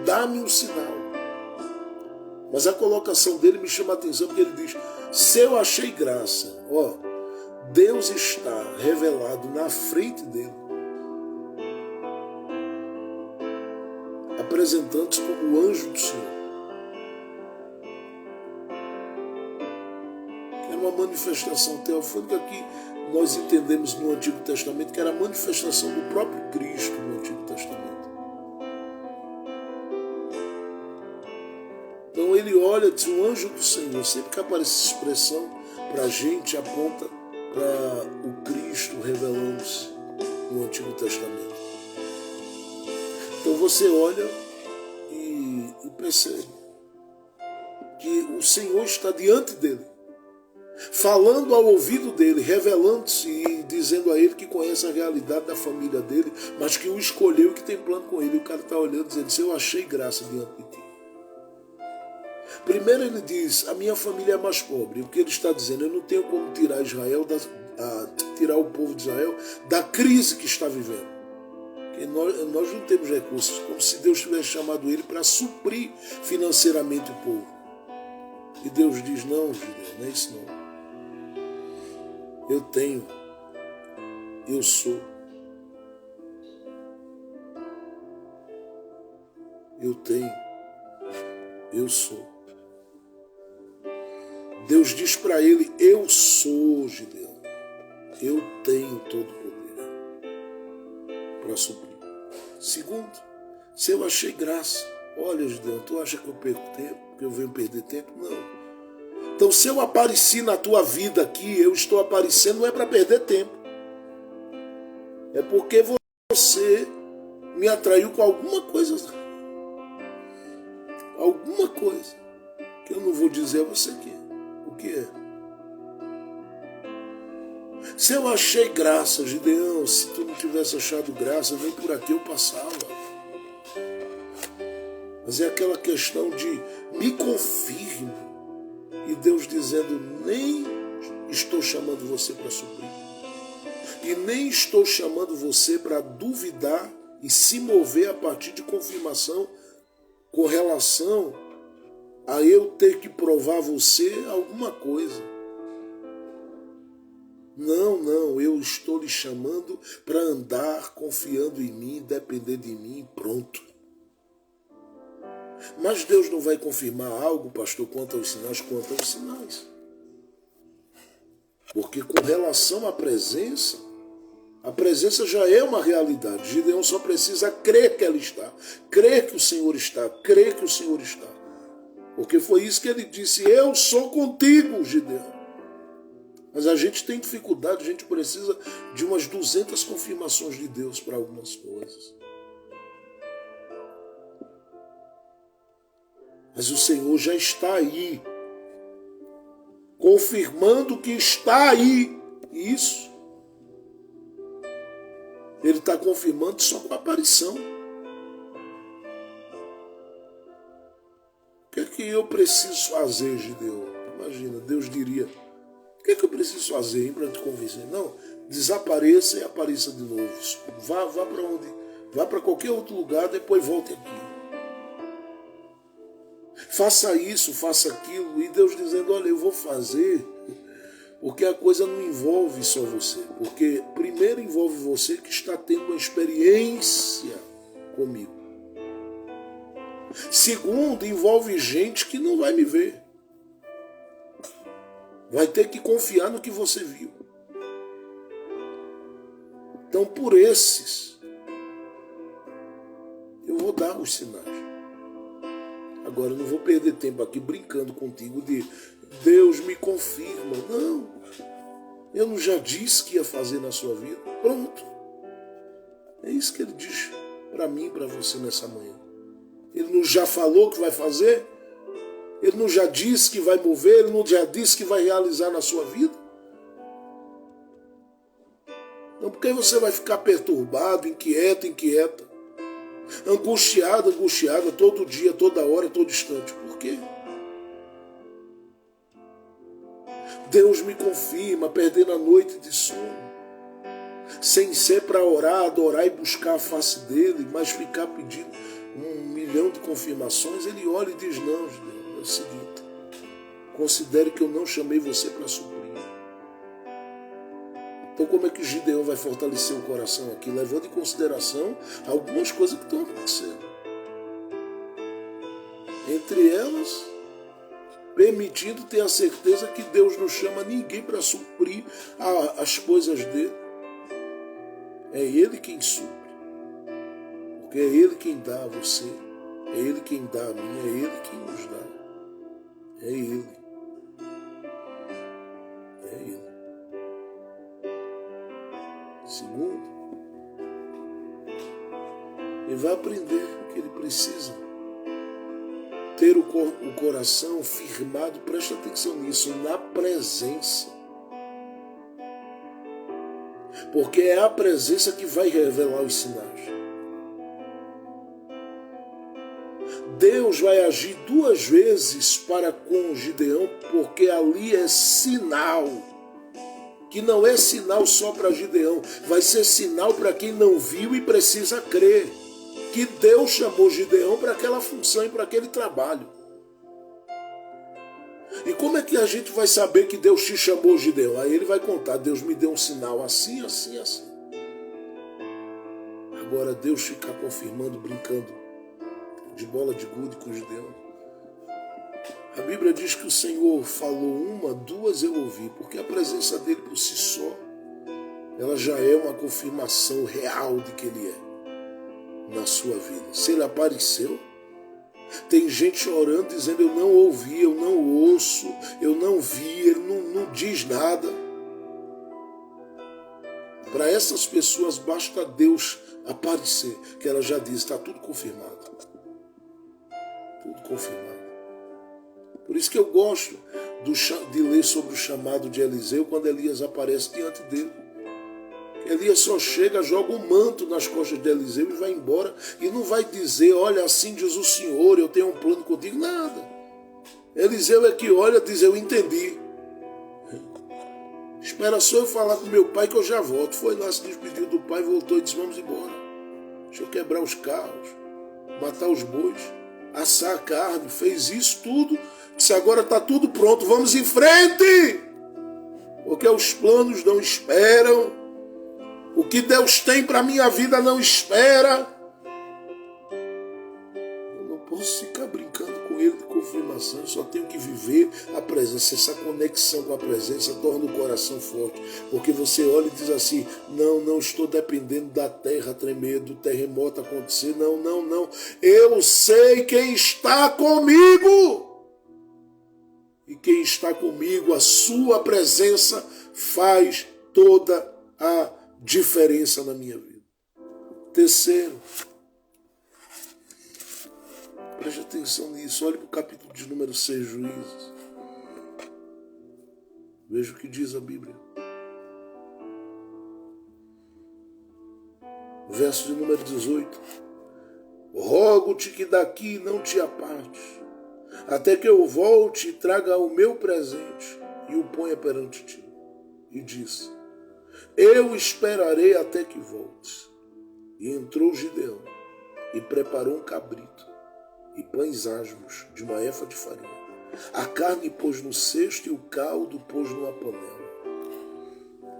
Dá-me um sinal. Mas a colocação dele me chama a atenção, porque ele diz: se eu achei graça, Deus está revelado na frente dele, apresentando-se como o anjo do Senhor. Era uma manifestação teofânica que nós entendemos no Antigo Testamento, que era a manifestação do próprio Cristo no Antigo Testamento. Então ele olha, diz: o anjo do Senhor. Sempre que aparece essa expressão para a gente, aponta para o Cristo revelando-se no Antigo Testamento. Então você olha e percebe que o Senhor está diante dele, falando ao ouvido dele, revelando-se e dizendo a ele que conhece a realidade da família dele, mas que o escolheu e que tem plano com ele. E o cara está olhando, dizendo: se eu achei graça diante de ti. Primeiro ele diz: a minha família é mais pobre. O que ele está dizendo: eu não tenho como tirar Israel, tirar o povo de Israel da crise que está vivendo. Porque nós não temos recursos, como se Deus tivesse chamado ele para suprir financeiramente o povo. E Deus diz: não, Gideão, não é isso não. Eu tenho, eu sou. Eu tenho, eu sou. Deus diz para ele: eu sou, Gideão. Eu tenho todo o poder para suprir. Segundo, se eu achei graça. Olha, Gideão, tu acha que eu perco tempo? Que eu venho perder tempo? Não. Então, se eu apareci na tua vida aqui, eu estou aparecendo, não é para perder tempo. É porque você me atraiu com alguma coisa. Alguma coisa. Que eu não vou dizer a você aqui. O que é? Se eu achei graça, Gideão, se tu não tivesse achado graça, nem por aqui eu passava. Mas é aquela questão de me confirme. E Deus dizendo: nem estou chamando você para suprir. E nem estou chamando você para duvidar e se mover a partir de confirmação com relação a eu ter que provar a você alguma coisa. Não, eu estou lhe chamando para andar confiando em mim, depender de mim, pronto. Mas Deus não vai confirmar algo, pastor, quanto aos sinais. Porque com relação à presença, a presença já é uma realidade. Gideão só precisa crer que ela está, crer que o Senhor está, crer que o Senhor está. Porque foi isso que ele disse: eu sou contigo, Gideão. Mas a gente tem dificuldade, a gente precisa de umas 200 confirmações de Deus para algumas coisas. Mas o Senhor já está aí, confirmando que está aí. Isso. Ele está confirmando só com a aparição. O que é que eu preciso fazer, Gideão? Imagina, Deus diria: o que é que eu preciso fazer para te convencer? Não, desapareça e apareça de novo. Vá para onde? Vá para qualquer outro lugar, depois volte aqui. Faça isso, faça aquilo. E Deus dizendo: olha, eu vou fazer, porque a coisa não envolve só você. Porque primeiro envolve você que está tendo uma experiência comigo. Segundo, envolve gente que não vai me ver. Vai ter que confiar no que você viu. Então, por esses, eu vou dar os sinais. Agora, eu não vou perder tempo aqui brincando contigo de Deus me confirma. Não, eu não já disse que ia fazer na sua vida? Pronto. É isso que ele diz para mim e para você nessa manhã. Ele não já falou que vai fazer? Ele não já disse que vai mover? Ele não já disse que vai realizar na sua vida? Não, porque você vai ficar perturbado, inquieta, angustiada todo dia, toda hora, todo instante. Por quê? Deus me confirma, perdendo a noite de sono, sem ser para orar, adorar e buscar a face dele, mas ficar pedindo 1 milhão de confirmações. Ele olha e diz: não, Gideão, é o seguinte, considere que eu não chamei você para suprir. Então, como é que Gideão vai fortalecer o coração aqui? Levando em consideração algumas coisas que estão acontecendo. Entre elas, permitindo ter a certeza que Deus não chama ninguém para suprir as coisas dele. É Ele quem supre. Porque é Ele quem dá a você. É Ele quem dá a mim. É Ele quem nos dá. É Ele. É Ele. Segundo, ele vai aprender que ele precisa ter o coração firmado, preste atenção nisso, na presença. Porque é a presença que vai revelar os sinais. Deus vai agir 2 vezes para com Gideão, porque ali é sinal. Que não é sinal só para Gideão, vai ser sinal para quem não viu e precisa crer. Que Deus chamou Gideão para aquela função e para aquele trabalho. E como é que a gente vai saber que Deus te chamou, Gideão? Aí ele vai contar: Deus me deu um sinal assim, assim, assim. Agora Deus fica confirmando, brincando de bola de gude com Gideão. A Bíblia diz que o Senhor falou 1, 2 eu ouvi, porque a presença dele por si só, ela já é uma confirmação real de que ele é na sua vida. Se ele apareceu, tem gente orando dizendo: eu não ouvi, eu não ouço, eu não vi, ele não diz nada. Para essas pessoas basta Deus aparecer, que ela já diz: está tudo confirmado. Tudo confirmado. Por isso que eu gosto de ler sobre o chamado de Eliseu quando Elias aparece diante dele. Elias só chega, joga um manto nas costas de Eliseu e vai embora. E não vai dizer: olha, assim diz o Senhor, eu tenho um plano contigo. Nada. Eliseu é que olha e diz: eu entendi. Espera só eu falar com meu pai que eu já volto. Foi lá, se despediu do pai, voltou e disse: vamos embora. Deixa eu quebrar os carros, matar os bois, assar a carne. Fez isso tudo. Disse: agora está tudo pronto, vamos em frente. Porque os planos não esperam. O que Deus tem para a minha vida não espera. Eu não posso ficar brincando com ele de confirmação. Eu só tenho que viver a presença. Essa conexão com a presença torna o coração forte. Porque você olha e diz assim: não estou dependendo da terra tremer, do terremoto acontecer. Não. Eu sei quem está comigo. E quem está comigo, a sua presença faz toda a diferença na minha vida. Terceiro, preste atenção nisso. Olhe para o capítulo de número 6, Juízes. Veja o que diz a Bíblia. Verso de número 18. Rogo-te que daqui não te apartes, até que eu volte e traga o meu presente e o ponha perante ti. E disse: eu esperarei até que voltes. E entrou Gideão e preparou um cabrito e pães asmos de uma efa de farinha. A carne pôs no cesto e o caldo pôs numa panela.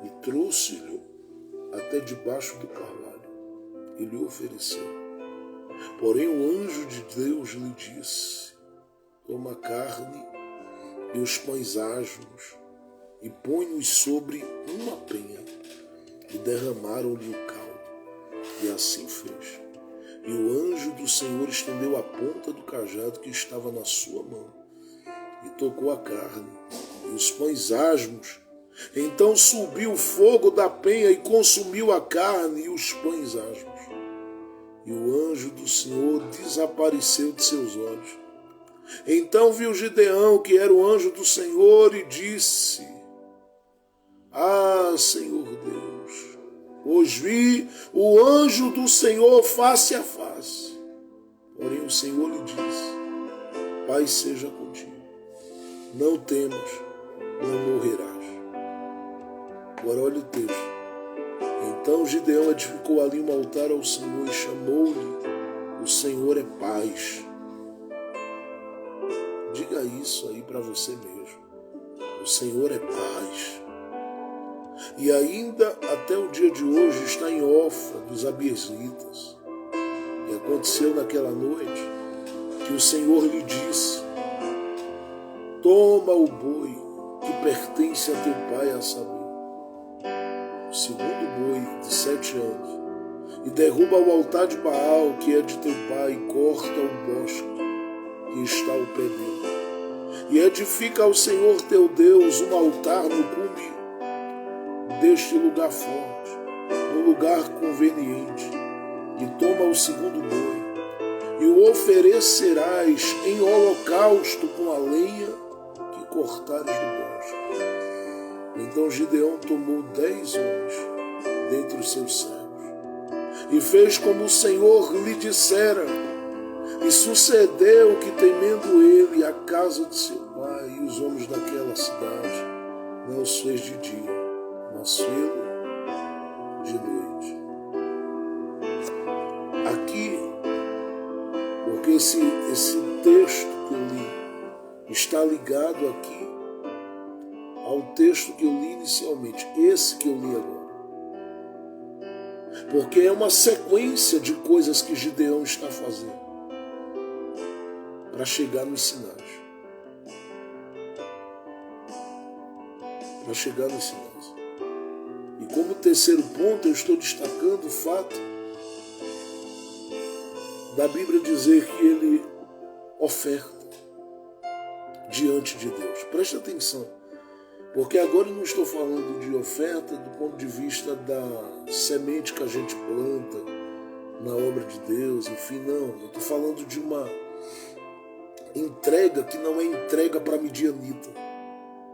E trouxe-lhe até debaixo do carvalho e lhe ofereceu. Porém o anjo de Deus lhe disse: toma a carne e os pães asmos e põe-os sobre uma penha. E derramaram-lhe o caldo. E assim fez. E o anjo do Senhor estendeu a ponta do cajado que estava na sua mão e tocou a carne e os pães asmos. Então subiu o fogo da penha e consumiu a carne e os pães asmos. E o anjo do Senhor desapareceu de seus olhos. Então viu Gideão, que era o anjo do Senhor, e disse: Ah, Senhor Deus, hoje vi o anjo do Senhor face a face. Porém o Senhor lhe disse: Paz seja contigo, não temas, não morrerás. Agora olha o texto. Então Gideão edificou ali um altar ao Senhor e chamou-lhe: O Senhor é paz. Diga isso aí para você mesmo. O Senhor é paz. E ainda até o dia de hoje está em Ofra dos Abierzitas. E aconteceu naquela noite que o Senhor lhe disse: Toma o boi que pertence a teu pai, a saber, o segundo boi de 7 anos, e derruba o altar de Baal, que é de teu pai, e corta o bosque que está ao pé dele. E edifica ao Senhor teu Deus um altar no cume deste lugar forte, no lugar conveniente. E toma o segundo boi, e o oferecerás em holocausto com a lenha que cortares do bosque. Então Gideão tomou 10 homens dentre os seus servos, e fez como o Senhor lhe dissera. E sucedeu que, temendo ele a casa de seu pai e os homens daquela cidade, não os fez de dia, mas fê-lo de noite. Aqui, porque esse texto que eu li está ligado aqui ao texto que eu li inicialmente, esse que eu li agora. Porque é uma sequência de coisas que Gideão está fazendo para chegar nos sinais. Para chegar nos sinais. E como terceiro ponto, eu estou destacando o fato da Bíblia dizer que ele oferta diante de Deus. Preste atenção, porque agora eu não estou falando de oferta do ponto de vista da semente que a gente planta na obra de Deus, enfim, não. Eu estou falando de uma entrega que não é entrega para midianita,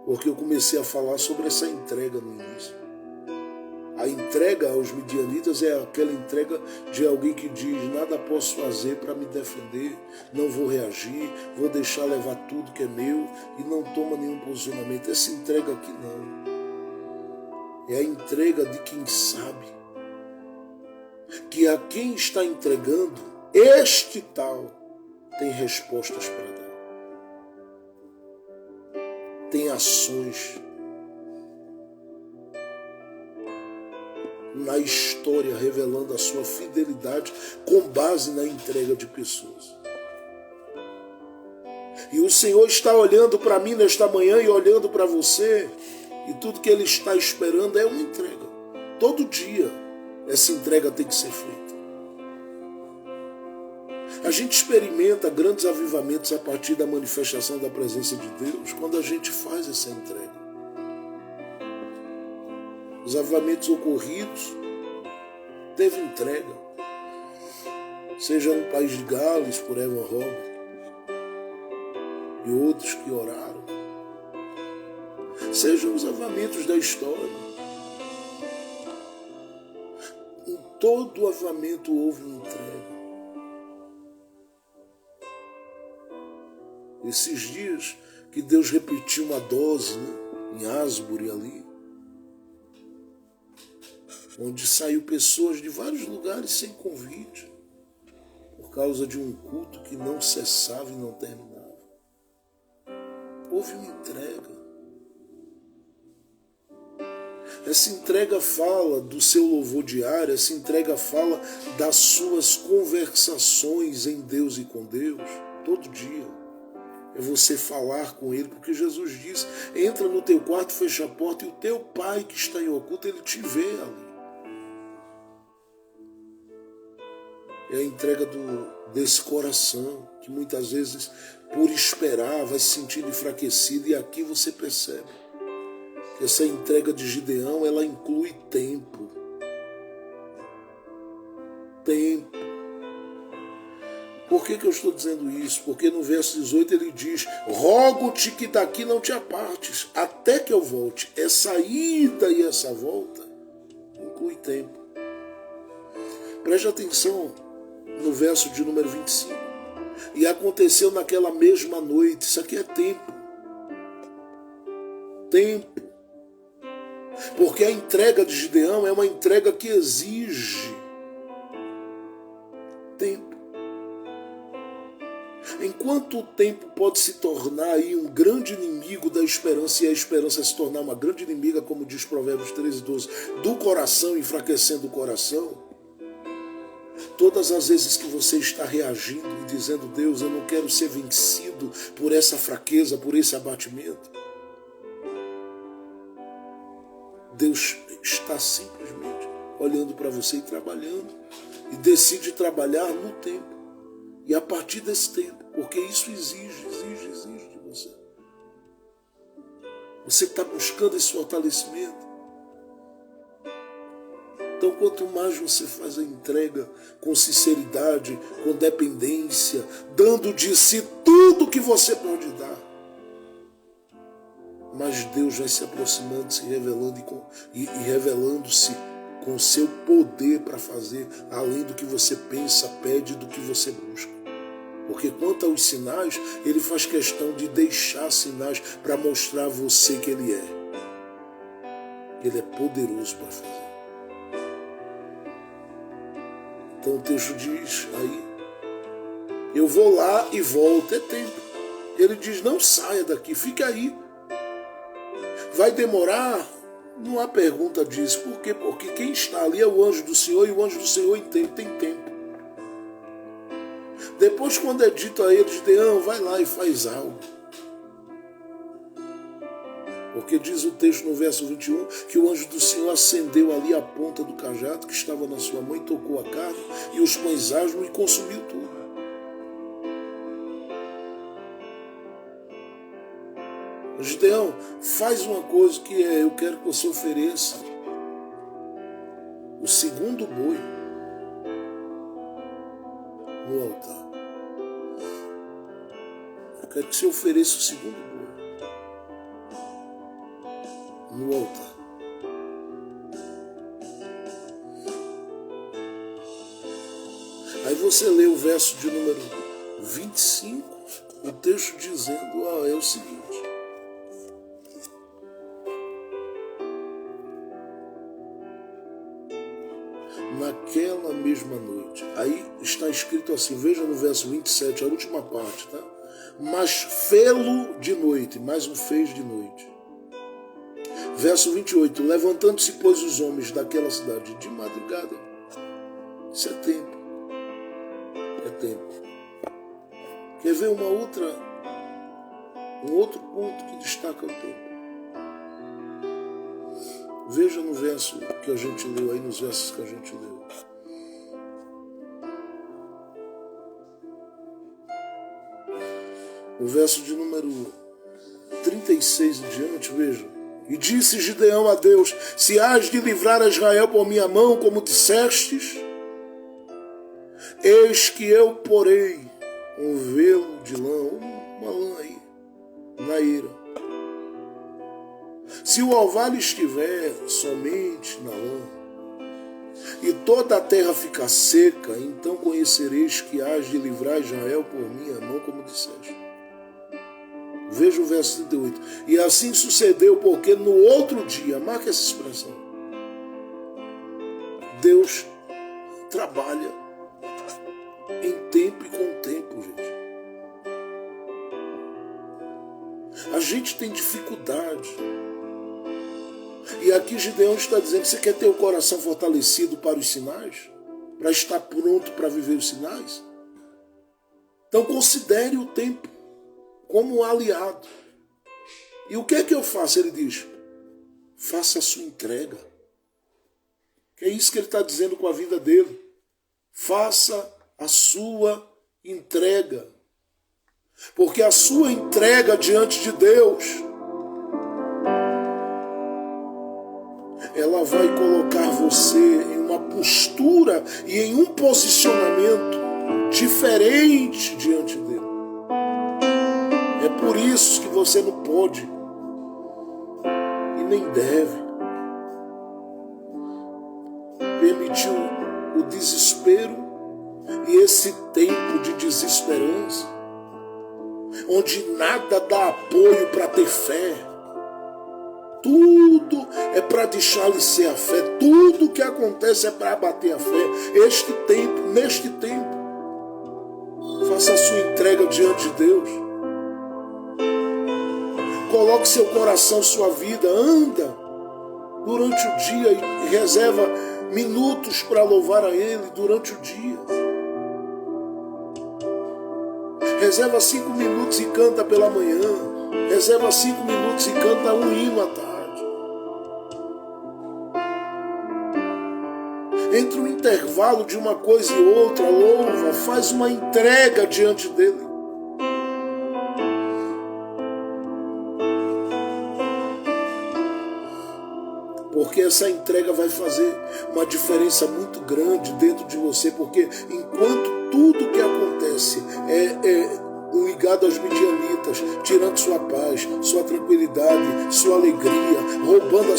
porque eu comecei a falar sobre essa entrega no início. A entrega aos midianitas é aquela entrega de alguém que diz: nada posso fazer para me defender, não vou reagir, vou deixar levar tudo que é meu e não toma nenhum posicionamento. Essa entrega aqui não. É a entrega de quem sabe que a quem está entregando, este tal tem respostas para dar. Tem ações na história revelando a sua fidelidade com base na entrega de pessoas. E o Senhor está olhando para mim nesta manhã e olhando para você, e tudo que Ele está esperando é uma entrega. Todo dia essa entrega tem que ser feita. A gente experimenta grandes avivamentos a partir da manifestação da presença de Deus quando a gente faz essa entrega. Os avivamentos ocorridos teve entrega, seja no país de Gales por Evan Roberts e outros que oraram, sejam os avivamentos da história. Em todo avivamento houve uma entrega. Esses dias que Deus repetiu uma dose, em Asbury ali, onde saiu pessoas de vários lugares sem convite, por causa de um culto que não cessava e não terminava. Houve uma entrega. Essa entrega fala do seu louvor diário, essa entrega fala das suas conversações em Deus e com Deus, todo dia. É você falar com Ele, porque Jesus diz: entra no teu quarto, fecha a porta, e o teu Pai que está em oculto, Ele te vê ali. É a entrega desse coração, que muitas vezes, por esperar, vai se sentindo enfraquecido. E aqui você percebe que essa entrega de Gideão, ela inclui tempo. Tempo. Por que eu estou dizendo isso? Porque no verso 18 ele diz: rogo-te que daqui não te apartes, até que eu volte. Essa ida e essa volta inclui tempo. Preste atenção no verso de número 25. E aconteceu naquela mesma noite. Isso aqui é tempo. Tempo. Porque a entrega de Gideão é uma entrega que exige tempo. Enquanto o tempo pode se tornar aí um grande inimigo da esperança, e a esperança se tornar uma grande inimiga, como diz Provérbios 13:12, do coração, enfraquecendo o coração, todas as vezes que você está reagindo e dizendo: Deus, eu não quero ser vencido por essa fraqueza, por esse abatimento, Deus está simplesmente olhando para você e trabalhando, e decide trabalhar no tempo. E a partir desse tempo, porque isso exige de você. Você está buscando esse fortalecimento. Então, quanto mais você faz a entrega com sinceridade, com dependência, dando de si tudo que você pode dar, mais Deus vai se aproximando, se revelando e revelando-se com o seu poder para fazer além do que você pensa, pede, do que você busca. Porque quanto aos sinais, ele faz questão de deixar sinais para mostrar a você que ele é. Ele é poderoso para fazer. Então o texto diz aí: eu vou lá e volto, é tempo. Ele diz: não saia daqui, fique aí. Vai demorar? Não há pergunta disso. Por quê? Porque quem está ali é o anjo do Senhor, e o anjo do Senhor tem tempo. Depois, quando é dito a ele: Gideão, vai lá e faz algo. Porque diz o texto no verso 21 que o anjo do Senhor acendeu ali a ponta do cajado que estava na sua mão, e tocou a carne e os pães asmos e consumiu tudo. Gideão, faz uma coisa que eu quero que você ofereça o segundo boi no altar. Eu quero que você ofereça o segundo boi no altar. Aí você lê o verso de número 25, o texto dizendo: é o seguinte: naquela mesma noite. Aí está escrito assim, veja no verso 27, a última parte, tá? Mas fê-lo de noite, mais um fez de noite. Verso 28, levantando-se, pois, os homens daquela cidade de madrugada. Isso é tempo. É tempo. Quer ver um outro ponto que destaca o tempo? Veja no verso que a gente leu, aí nos versos que a gente leu. O verso de número 36 em diante, veja. E disse Gideão a Deus: se hás de livrar a Israel por minha mão, como dissestes, eis que eu porei um velo de lã, uma lã aí, na eira. Se o orvalho estiver somente na lã, e toda a terra ficar seca, então conhecereis que hás de livrar Israel por minha mão, como disseste. Veja o verso 38. E assim sucedeu, porque no outro dia, marca essa expressão, Deus trabalha em tempo e com tempo, gente. A gente tem dificuldade. E aqui Gideão está dizendo: você quer ter o coração fortalecido para os sinais? Para estar pronto para viver os sinais? Então considere o tempo como um aliado. E o que é que eu faço? Ele diz: faça a sua entrega. Que é isso que ele está dizendo com a vida dele. Faça a sua entrega. Porque a sua entrega diante de Deus, ela vai colocar você em uma postura e em um posicionamento diferente diante dele. É por isso que você não pode e nem deve permitir o desespero e esse tempo de desesperança, onde nada dá apoio para ter fé. Tudo é para deixar-lhe a fé. Tudo que acontece é para abater a fé. Neste tempo, faça a sua entrega diante de Deus. Coloque seu coração, sua vida, anda durante o dia e reserva minutos para louvar a Ele durante o dia. Reserva 5 minutos e canta pela manhã. Reserva 5 minutos e canta um hino à tarde. Entre o intervalo de uma coisa e outra, louva, faz uma entrega diante dele. Porque essa entrega vai fazer uma diferença muito grande dentro de você, porque enquanto tudo que acontece é ligado aos midianitas, tirando sua paz, sua tranquilidade, sua alegria, roubando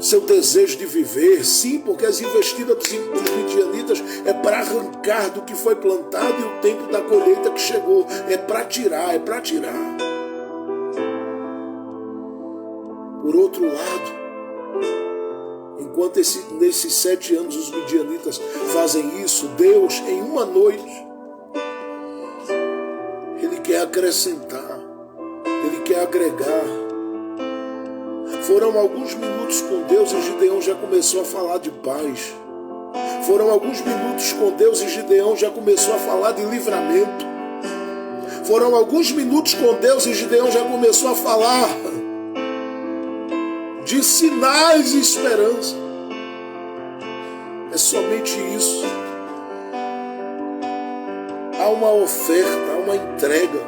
seu desejo de viver. Sim, porque as investidas dos midianitas é para arrancar do que foi plantado e o tempo da colheita que chegou. É para tirar. Por outro lado, enquanto nesses 7 anos os midianitas fazem isso, Deus, em uma noite, Ele quer acrescentar, Ele quer agregar. Foram alguns minutos com Deus e Gideão já começou a falar de paz. Foram alguns minutos com Deus e Gideão já começou a falar de livramento. Foram alguns minutos com Deus e Gideão já começou a falar de sinais e esperança. É somente isso. Há uma oferta, há uma entrega.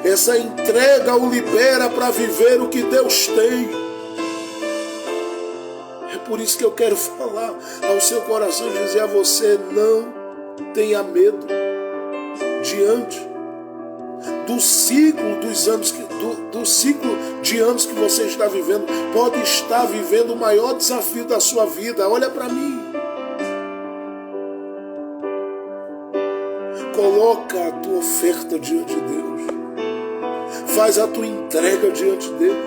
Essa entrega o libera para viver o que Deus tem. É por isso que eu quero falar ao seu coração e dizer a você: não tenha medo diante do ciclo de anos que você está vivendo. Pode estar vivendo o maior desafio da sua vida. Olha para mim. Coloca a tua oferta diante de Deus. Faz a tua entrega diante dele.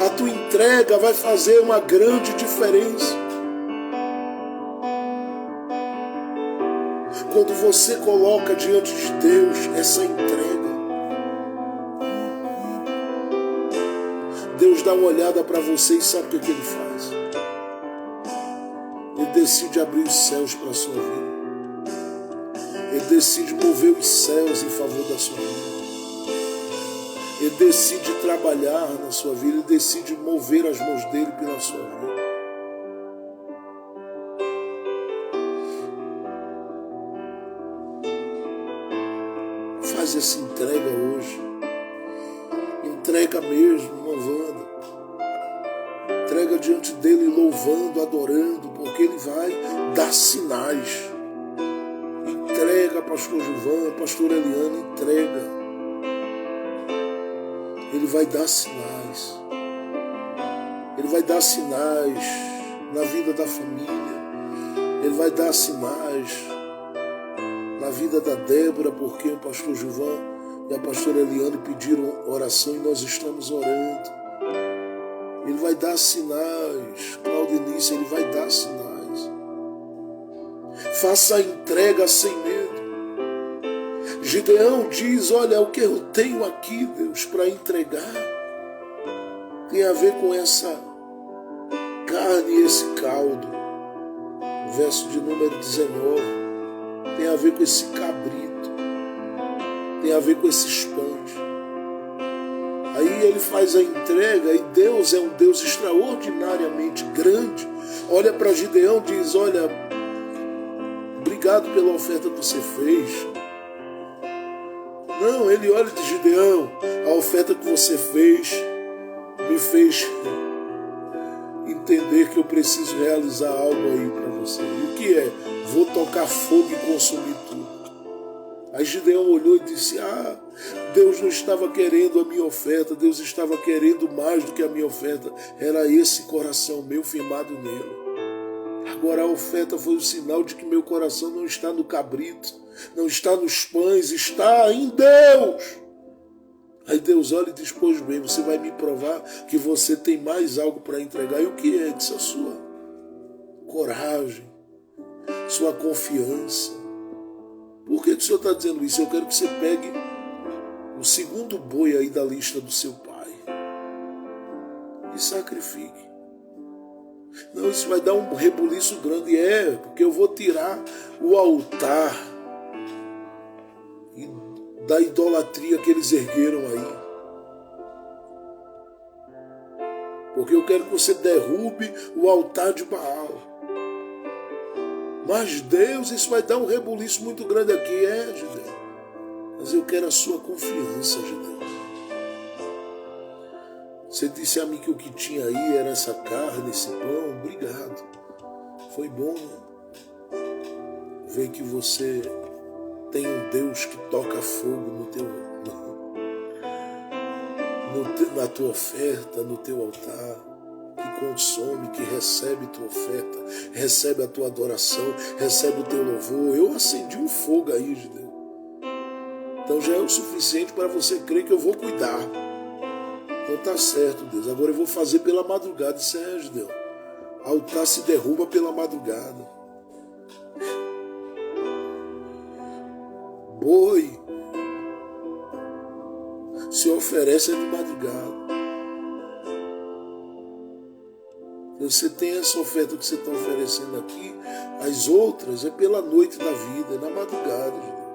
A tua entrega vai fazer uma grande diferença. Quando você coloca diante de Deus essa entrega, Deus dá uma olhada para você e sabe o que Ele faz? Ele decide abrir os céus para a sua vida. Ele decide mover os céus em favor da sua vida. Ele decide trabalhar na sua vida. Ele decide mover as mãos dele pela sua vida. Faz essa entrega hoje. Entrega mesmo, louvando. Entrega diante dele, louvando, adorando, porque ele vai dar sinais. Entrega, pastor Gilvan, pastor Eliana, entrega. Ele vai dar sinais. Ele vai dar sinais na vida da família. Ele vai dar sinais na vida da Débora, porque o pastor Gilvan e a pastora Eliane pediram oração e nós estamos orando. Ele vai dar sinais. Claudinice, ele vai dar sinais. Faça a entrega sem medo. Gideão diz: olha, o que eu tenho aqui, Deus, para entregar tem a ver com essa carne e esse caldo. O verso de número 19 tem a ver com esse cabrito, tem a ver com esses pães. Aí ele faz a entrega e Deus é um Deus extraordinariamente grande. Olha para Gideão e diz: olha, obrigado pela oferta que você fez. Não, ele olha e diz: Gideão, a oferta que você fez me fez entender que eu preciso realizar algo aí para você. E o que é? Vou tocar fogo e consumir tudo. Aí Gideão olhou e disse: Deus não estava querendo a minha oferta, Deus estava querendo mais do que a minha oferta. Era esse coração meu firmado nele. Agora a oferta foi o sinal de que meu coração não está no cabrito, não está nos pães, está em Deus. Aí Deus olha e diz: pois bem, você vai me provar que você tem mais algo para entregar. E o que é? Diz: a sua coragem, sua confiança. Por que o Senhor está dizendo isso? Eu quero que você pegue o segundo boi aí da lista do seu pai e sacrifique. Não, isso vai dar um rebuliço grande. Porque eu vou tirar o altar da idolatria que eles ergueram aí. Porque eu quero que você derrube o altar de Baal. Mas Deus, isso vai dar um rebuliço muito grande aqui. Gideão. Mas eu quero a sua confiança, Gideão. Você disse a mim que o que tinha aí era essa carne, esse pão. Obrigado. Foi bom, né? Ver que você tem um Deus que toca fogo na tua oferta, no teu altar, que consome, que recebe tua oferta, recebe a tua adoração, recebe o teu louvor. Eu acendi um fogo aí, Gideão. Então já é o suficiente para você crer que eu vou cuidar. Então tá certo, Deus. Agora eu vou fazer pela madrugada. Isso é, Gideão. Altar se derruba pela madrugada. Boi se oferece de madrugada. Você tem essa oferta que você está oferecendo aqui, as outras é pela noite da vida, é na madrugada. Gideão.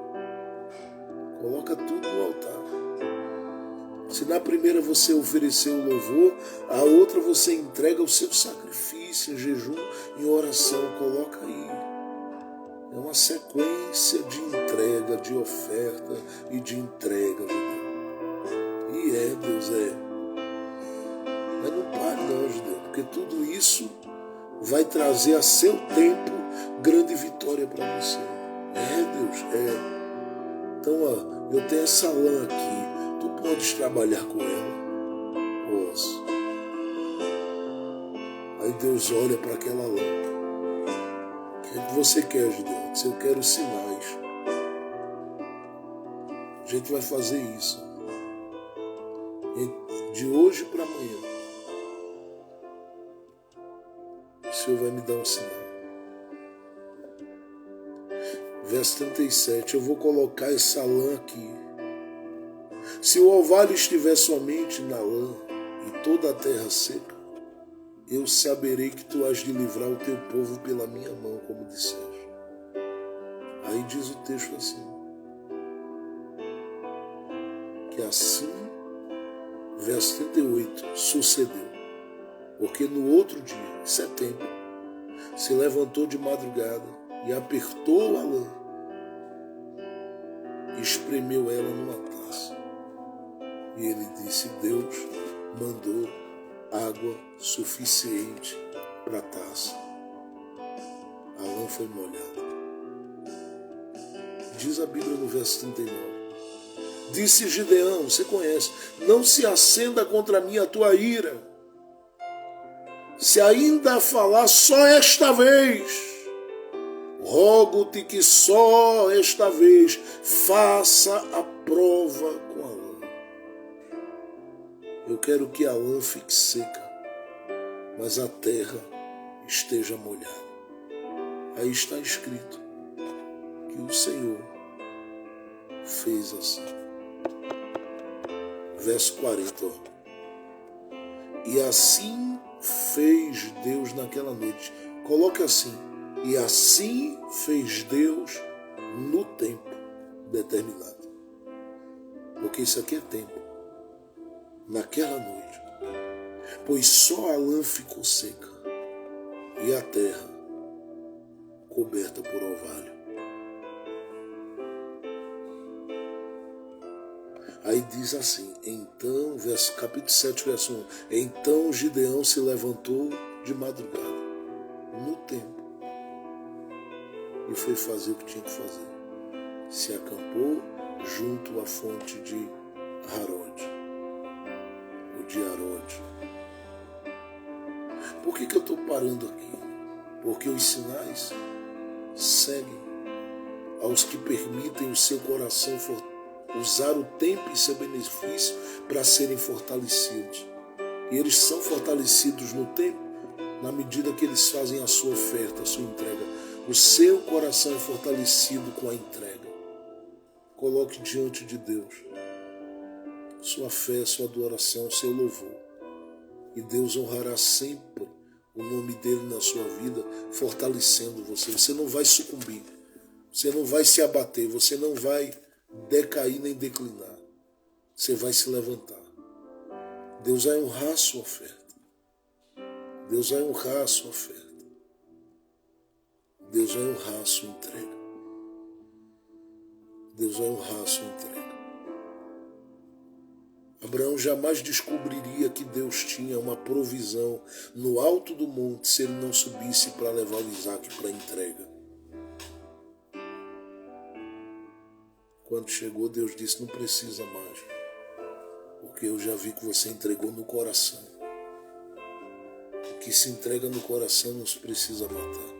Coloca tudo no altar. Se na primeira você ofereceu o louvor, a outra você entrega o seu sacrifício em jejum, em oração. Coloca aí. É uma sequência de entrega, de oferta e de entrega. E Deus Mas não pare não, Gideão, porque tudo isso vai trazer a seu tempo grande vitória para você. Deus, Então, eu tenho essa lã aqui. Tu podes trabalhar com ela? Posso. Aí Deus olha para aquela lã. O que você quer, Gideão? Se eu quero sinais. A gente vai fazer isso. De hoje para amanhã. O Senhor vai me dar um sinal. Verso 37. Eu vou colocar essa lã aqui. Se o orvalho estiver somente na lã e toda a terra seca, eu saberei que tu has de livrar o teu povo pela minha mão, como disseste. Aí diz o texto assim, que assim, verso 38, sucedeu. Porque no outro dia, isso é tempo, se levantou de madrugada e apertou a lã e espremeu ela numa taça. E ele disse: Deus mandou água suficiente para a taça. A lã foi molhada. Diz a Bíblia no verso 39. Disse Gideão, você conhece: não se acenda contra mim a tua ira. Se ainda falar só esta vez, rogo-te que só esta vez faça a prova com a lã. Eu quero que a lã fique seca, mas a terra esteja molhada. Aí está escrito que o Senhor fez assim. Verso 40. E assim fez Deus naquela noite. Coloque assim. E assim fez Deus no tempo determinado. Porque isso aqui é tempo. Naquela noite. Pois só a lã ficou seca e a terra coberta por orvalho. Aí diz assim, então, capítulo 7, verso 1, então Gideão se levantou de madrugada, no tempo, e foi fazer o que tinha que fazer. Se acampou junto à fonte de Harod, ou de Harod. Por que eu estou parando aqui? Porque os sinais seguem aos que permitem o seu coração usar o tempo em seu benefício para serem fortalecidos. E eles são fortalecidos no tempo na medida que eles fazem a sua oferta, a sua entrega. O seu coração é fortalecido com a entrega. Coloque diante de Deus sua fé, sua adoração, seu louvor. E Deus honrará sempre o nome dele na sua vida, fortalecendo você. Você não vai sucumbir, você não vai se abater, você não vai decair nem declinar. Você vai se levantar. Deus vai honrar a sua oferta. Deus vai honrar a sua oferta. Deus vai honrar a sua entrega. Deus vai honrar a sua entrega. Abraão jamais descobriria que Deus tinha uma provisão no alto do monte se ele não subisse para levar o Isaac para a entrega. Quando chegou, Deus disse, não precisa mais, porque eu já vi que você entregou no coração. O que se entrega no coração não se precisa matar.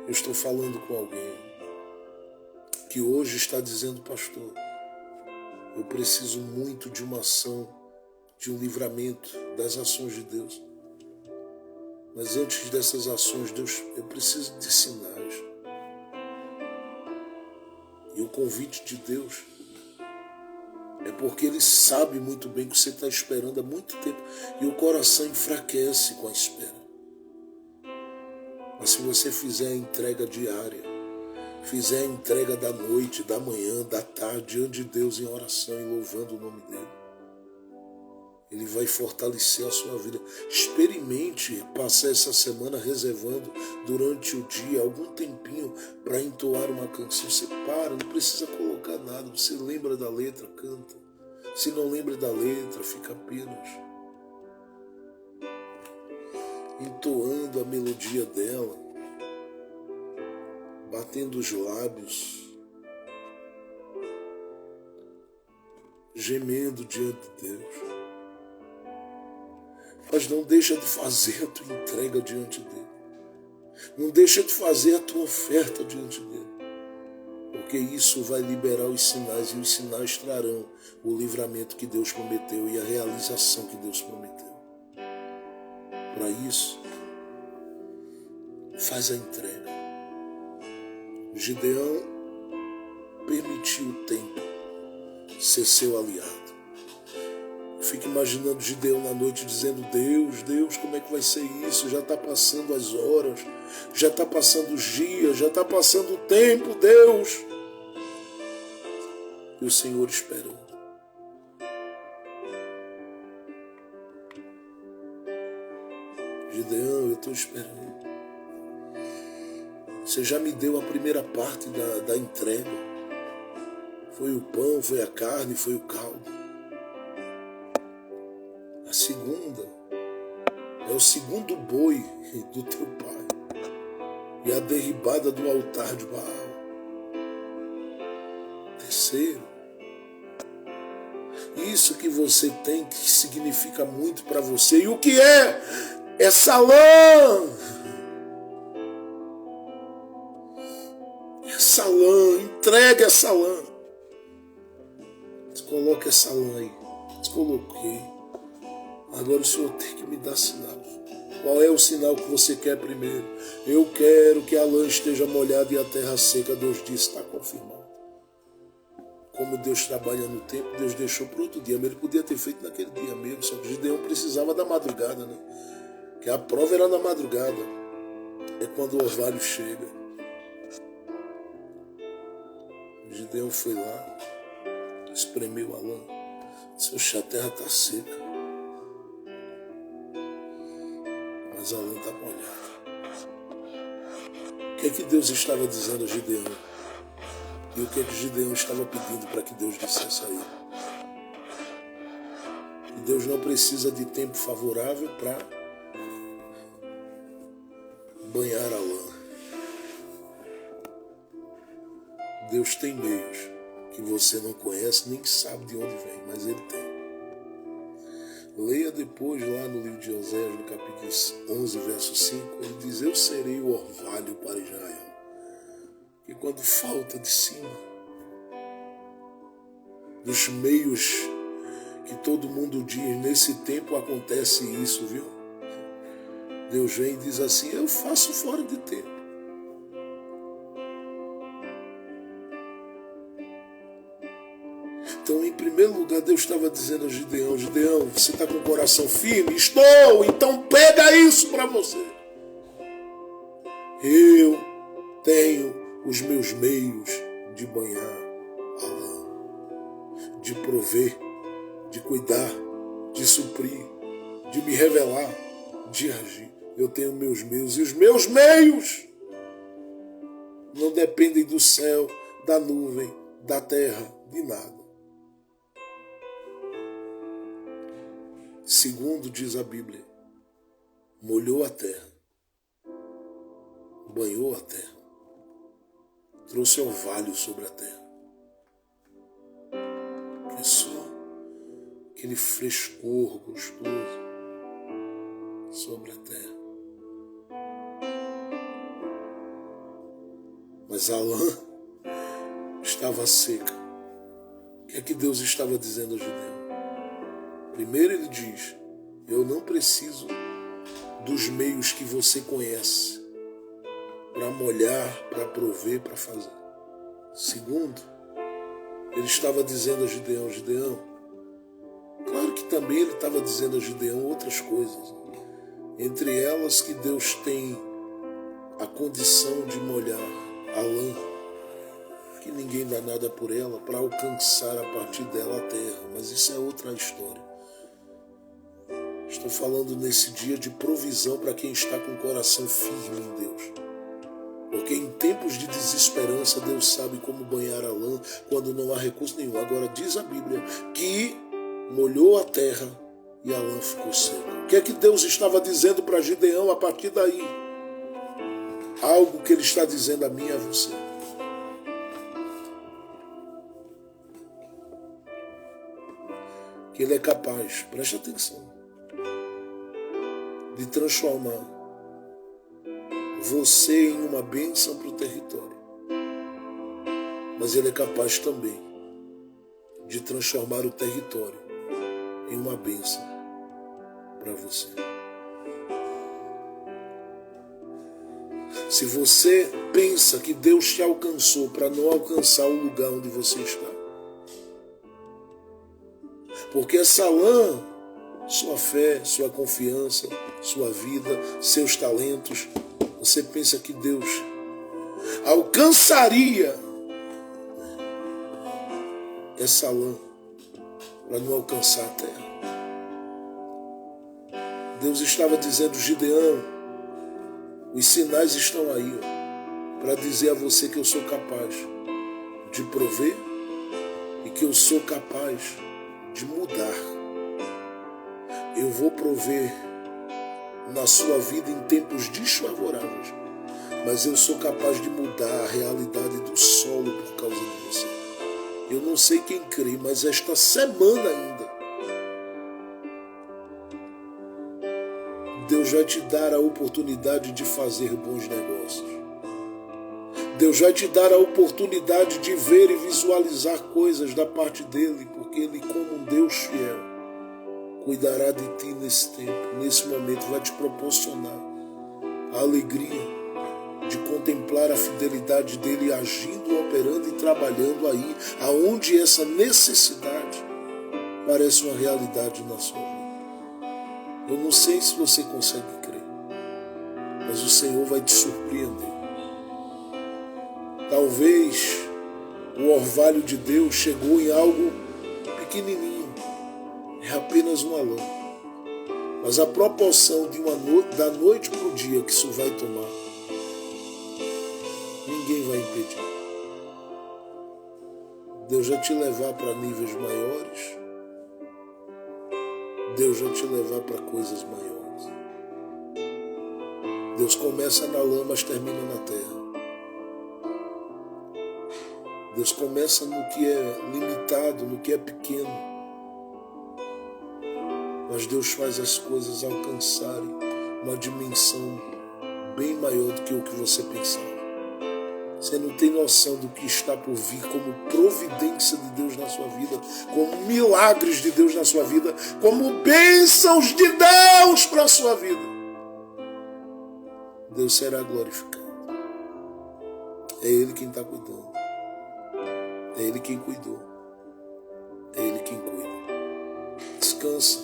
Eu estou falando com alguém que hoje está dizendo, pastor, eu preciso muito de uma ação, de um livramento das ações de Deus. Mas antes dessas ações, Deus, eu preciso de sinais. E o convite de Deus é porque Ele sabe muito bem que você está esperando há muito tempo e o coração enfraquece com a espera. Mas se você fizer a entrega diária, fizer a entrega da noite, da manhã, da tarde, diante de Deus em oração e louvando o nome dEle, Ele vai fortalecer a sua vida. Experimente passar essa semana reservando durante o dia algum tempinho para entoar uma canção. Você para, não precisa colocar nada. Você lembra da letra, canta. Se não lembra da letra, fica apenas entoando a melodia dela, batendo os lábios, gemendo diante de Deus. Mas não deixa de fazer a tua entrega diante dele. Não deixa de fazer a tua oferta diante dele. Porque isso vai liberar os sinais e os sinais trarão o livramento que Deus prometeu e a realização que Deus prometeu. Para isso, faz a entrega. Gideão permitiu o tempo ser seu aliado. Fico imaginando Gideão na noite dizendo, Deus, como é que vai ser isso? Já está passando as horas, já está passando os dias, já está passando o tempo, Deus. E o Senhor esperou. Gideão, eu estou esperando. Você já me deu a primeira parte da entrega. Foi o pão, foi a carne, foi o caldo. A segunda é o segundo boi do teu pai e a derribada do altar de Baal. Terceiro, isso que você tem que significa muito para você. E o que é? Essa lã. Essa lã, entregue essa lã. Coloque essa lã aí. Coloquei. Agora o Senhor tem que me dar sinal. Qual é o sinal que você quer primeiro? Eu quero que a lã esteja molhada e a terra seca. Deus disse, está confirmado. Como Deus trabalha no tempo, Deus deixou para outro dia. Mas Ele podia ter feito naquele dia mesmo. Só que Gideão precisava da madrugada, né? Que a prova era na madrugada. É quando o orvalho chega. Gideão foi lá, espremeu a lã. Disse, a terra está seca. Mas a lã está molhada. O que é que Deus estava dizendo a Gideão? E o que é que Gideão estava pedindo para que Deus dissesse a ele? E Deus não precisa de tempo favorável para banhar a lã. Deus tem meios que você não conhece, nem sabe de onde vem, mas Ele tem. Leia depois lá no livro de Oséias, no capítulo 11, verso 5, ele diz: eu serei o orvalho para Israel. E quando falta de cima, dos meios que todo mundo diz, nesse tempo acontece isso, viu? Deus vem e diz assim: eu faço fora de tempo. Então, em primeiro lugar, Deus estava dizendo a Gideão: Gideão, você está com o coração firme? Estou! Então pega isso para você. Eu tenho os meus meios de banhar a lã, de prover, de cuidar, de suprir, de me revelar, de agir. Eu tenho meus meios, e os meus meios não dependem do céu, da nuvem, da terra, de nada. Segundo diz a Bíblia, molhou a terra, banhou a terra, trouxe orvalho sobre a terra. É só aquele frescor gostoso sobre a terra. Mas a lã estava seca. O que é que Deus estava dizendo a Gideão? Primeiro ele diz: eu não preciso dos meios que você conhece para molhar, para prover, para fazer. Segundo, ele estava dizendo a Gideão: Gideão, claro que também ele estava dizendo a Gideão outras coisas, entre elas que Deus tem a condição de molhar a lã, que ninguém dá nada por ela, para alcançar a partir dela a terra, mas isso é outra história. Estou falando nesse dia de provisão para quem está com o coração firme em Deus. Porque em tempos de desesperança, Deus sabe como banhar a lã quando não há recurso nenhum. Agora diz a Bíblia que molhou a terra e a lã ficou seca. O que é que Deus estava dizendo para Gideão a partir daí? Algo que Ele está dizendo a mim e a você. Que Ele é capaz, preste atenção, de transformar você em uma bênção para o território. Mas Ele é capaz também de transformar o território em uma bênção para você. Se você pensa que Deus te alcançou para não alcançar o lugar onde você está, porque essa lã, sua fé, sua confiança, sua vida, seus talentos, você pensa que Deus alcançaria essa lã para não alcançar a terra. Deus estava dizendo: Gideão, os sinais estão aí para dizer a você que eu sou capaz de prover e que eu sou capaz de mudar. Eu vou prover na sua vida em tempos desfavoráveis, mas eu sou capaz de mudar a realidade do solo por causa de você. Eu não sei quem crê, mas esta semana ainda, Deus vai te dar a oportunidade de fazer bons negócios. Deus vai te dar a oportunidade de ver e visualizar coisas da parte dEle, porque Ele, como um Deus fiel, cuidará de ti nesse tempo, nesse momento, vai te proporcionar a alegria de contemplar a fidelidade dEle agindo, operando e trabalhando aí, aonde essa necessidade parece uma realidade na sua vida. Eu não sei se você consegue crer, mas o Senhor vai te surpreender. Talvez o orvalho de Deus chegou em algo pequenininho, é apenas uma lã. Mas a proporção de da noite para o dia que isso vai tomar ninguém vai impedir. Deus vai te levar para níveis maiores. Deus vai te levar para coisas maiores. Deus começa na lama, mas termina na terra. Deus começa no que é limitado, no que é pequeno. Mas Deus faz as coisas alcançarem uma dimensão bem maior do que o que você pensava. Você não tem noção do que está por vir como providência de Deus na sua vida, como milagres de Deus na sua vida, como bênçãos de Deus para a sua vida. Deus será glorificado. É Ele quem está cuidando. É Ele quem cuidou. É Ele quem cuida. Descansa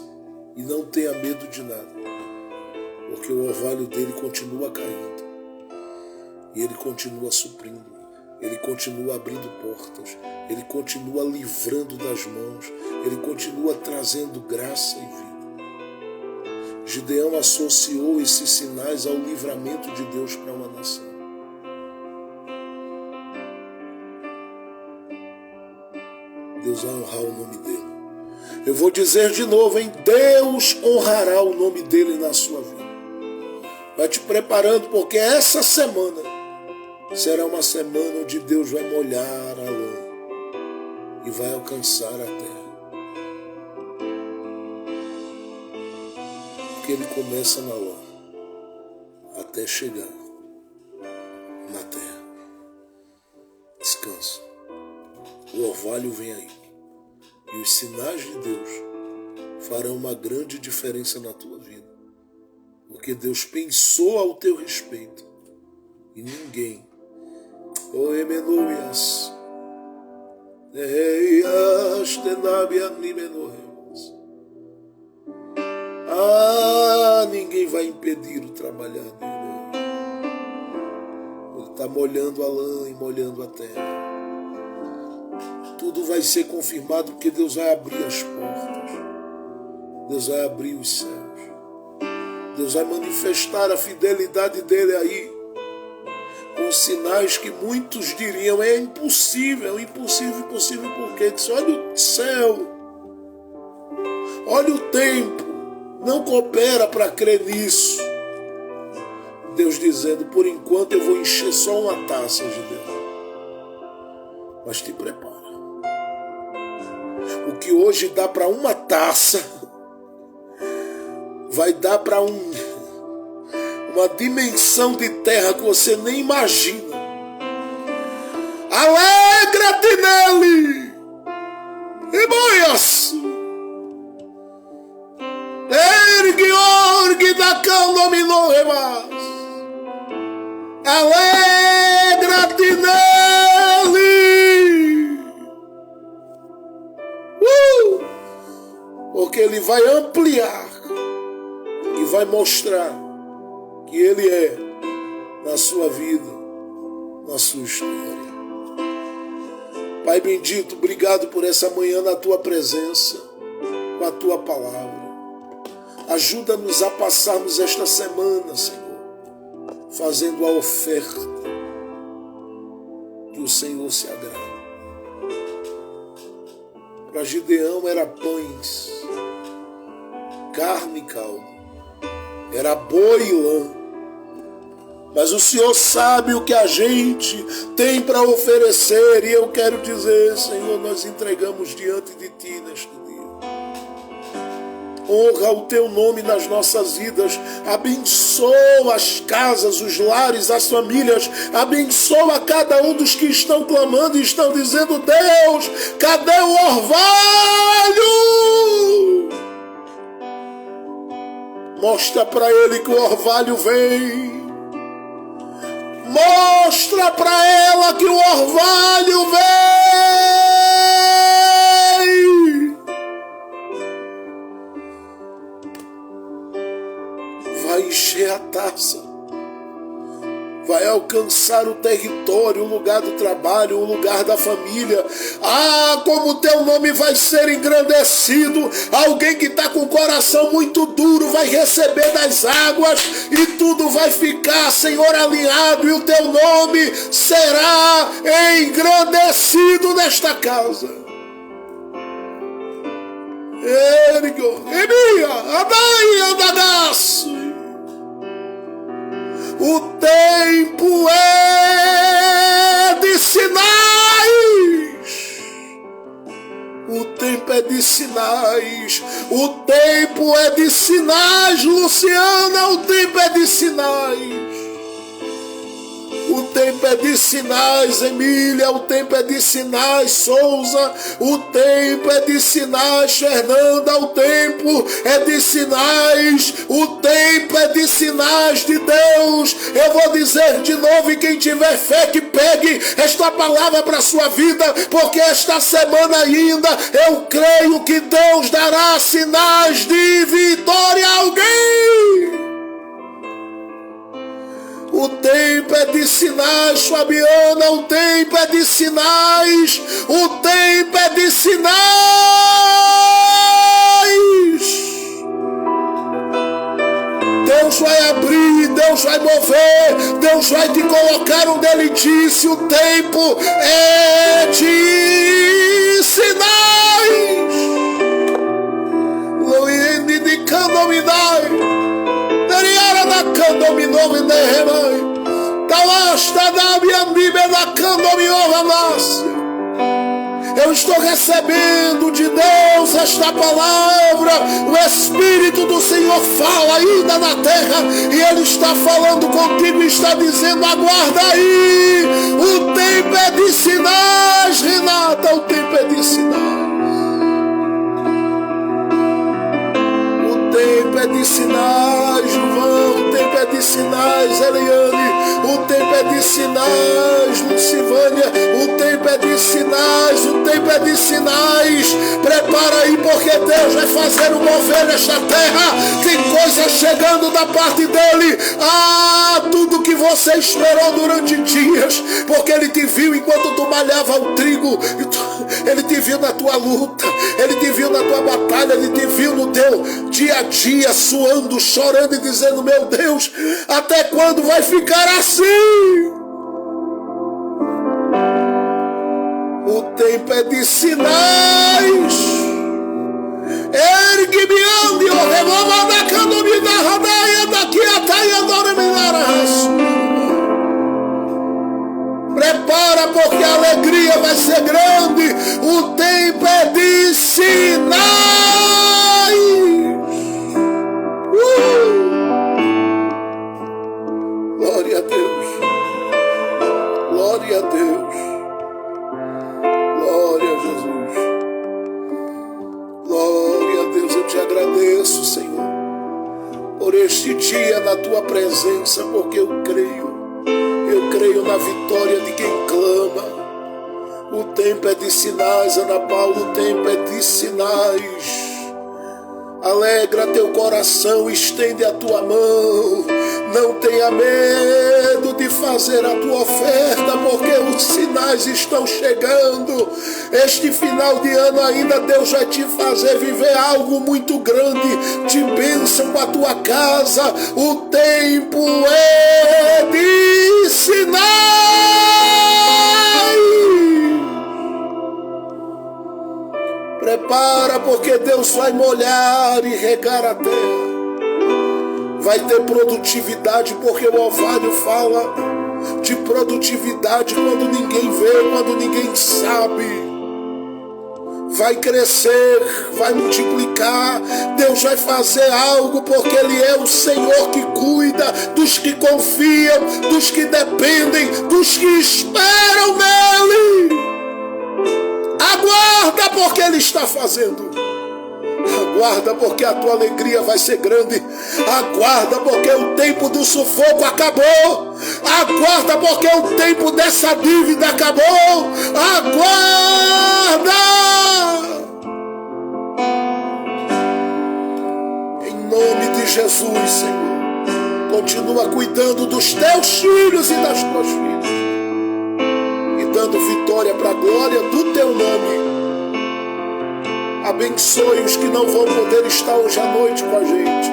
e não tenha medo de nada, porque o orvalho dele continua caindo. E Ele continua suprindo, Ele continua abrindo portas, Ele continua livrando das mãos, Ele continua trazendo graça e vida. Gideão associou esses sinais ao livramento de Deus para uma nação. Deus vai honrar o nome dele. Eu vou dizer de novo, hein? Deus honrará o nome dele na sua vida. Vai te preparando, porque essa semana será uma semana onde Deus vai molhar a lã e vai alcançar a terra. Porque Ele começa na lã até chegar na terra. Descansa. O orvalho vem aí. E os sinais de Deus farão uma grande diferença na tua vida. Porque Deus pensou ao teu respeito. E ninguém ninguém vai impedir o trabalhar dele. Ele está molhando a lã e molhando a terra. Tudo vai ser confirmado porque Deus vai abrir as portas. Deus vai abrir os céus. Deus vai manifestar a fidelidade dele aí, com sinais que muitos diriam, é impossível, impossível, porque diz, olha o céu, olha o tempo, não coopera para crer nisso. Deus dizendo, por enquanto eu vou encher só uma taça de Deus, mas te prepara. O que hoje dá para uma taça, vai dar para uma dimensão de terra que você nem imagina. Alegra-te nele e boias. Ergue da candomino remas. Alegra-te nele. Porque ele vai ampliar e vai mostrar que Ele é na sua vida, na sua história. Pai bendito, obrigado por essa manhã na Tua presença, com a Tua palavra. Ajuda-nos a passarmos esta semana, Senhor, fazendo a oferta que o Senhor se agrada. Para Gideão era pães, carne e caldo, era boi e lã. Mas o Senhor sabe o que a gente tem para oferecer. E eu quero dizer, Senhor, nós entregamos diante de Ti neste dia. Honra o Teu nome nas nossas vidas. Abençoa as casas, os lares, as famílias. Abençoa cada um dos que estão clamando e estão dizendo, Deus, cadê o orvalho? Mostra para ele que o orvalho vem. Mostra para ela que o orvalho vem. Vai encher a taça. vai alcançar o território, o lugar do trabalho, o lugar da família. Ah, como o teu nome vai ser engrandecido. Alguém que está com o coração muito duro vai receber das águas e tudo vai ficar, Senhor, alinhado, e o teu nome será engrandecido nesta casa. O tempo é de sinais. O tempo é de sinais. O tempo é de sinais, Luciana. O tempo é de sinais. O tempo é de sinais, Emília. O tempo é de sinais, Souza. O tempo é de sinais, Fernanda. O tempo é de sinais. O tempo é de sinais de Deus. Eu vou dizer de novo, e quem tiver fé que pegue esta palavra para a sua vida, porque esta semana ainda eu creio que Deus dará sinais de vitória a alguém. O tempo é de sinais, Fabiana. O tempo é de sinais. O tempo é de sinais. Deus vai abrir, Deus vai mover, Deus vai te colocar onde Ele disse. O tempo é de sinais. Loiende de candomidai. Eu estou recebendo de Deus esta palavra. O Espírito do Senhor fala ainda na terra, e Ele está falando contigo e está dizendo: aguarda aí. O tempo é de sinais, Renata. O tempo é de sinais. O tempo é de sinais, João. O tempo é de sinais, Eliane. O tempo é de sinais, Lucivânia. O tempo é de sinais. O tempo é de sinais. Prepara aí, porque Deus vai fazer um mover nesta terra. Tem coisa chegando da parte dele. Ah, tudo que você esperou durante dias, porque Ele te viu enquanto tu malhava o trigo. Ele te viu na tua luta. Ele te viu na tua batalha. Ele te viu no teu dia a dia, suando, chorando e dizendo: meu Deus, até quando vai ficar assim? O tempo é de sinais. Ergue-me, ande, o remova da candomida, radaia daqui a taia dorminaras. Prepara, porque a alegria vai ser grande. O tempo é de sinais. Glória a Deus. Glória a Deus. Glória a Jesus. Glória a Deus. Eu te agradeço, Senhor, por este dia na tua presença, porque eu creio na vitória de quem clama. O tempo é de sinais, Ana Paula. O tempo é de sinais. Alegra teu coração, estende a tua mão. Não tenha medo de fazer a tua oferta, porque os sinais estão chegando. Este final de ano ainda Deus vai te fazer viver algo muito grande, de bênção com a tua casa. O tempo é de sinais. Prepara, porque Deus vai molhar e regar a terra. Vai ter produtividade, porque o orvalho fala de produtividade quando ninguém vê, quando ninguém sabe. Vai crescer, vai multiplicar. Deus vai fazer algo, porque Ele é o Senhor que cuida dos que confiam, dos que dependem, dos que esperam nele. Aguarda, porque Ele está fazendo. Aguarda, porque a tua alegria vai ser grande. Aguarda, porque o tempo do sufoco acabou. Aguarda, porque o tempo dessa dívida acabou. Aguarda. Em nome de Jesus, Senhor. Continua cuidando dos teus filhos e das tuas filhas, e dando vitória para a glória do teu nome. Abençoe os que não vão poder estar hoje à noite com a gente,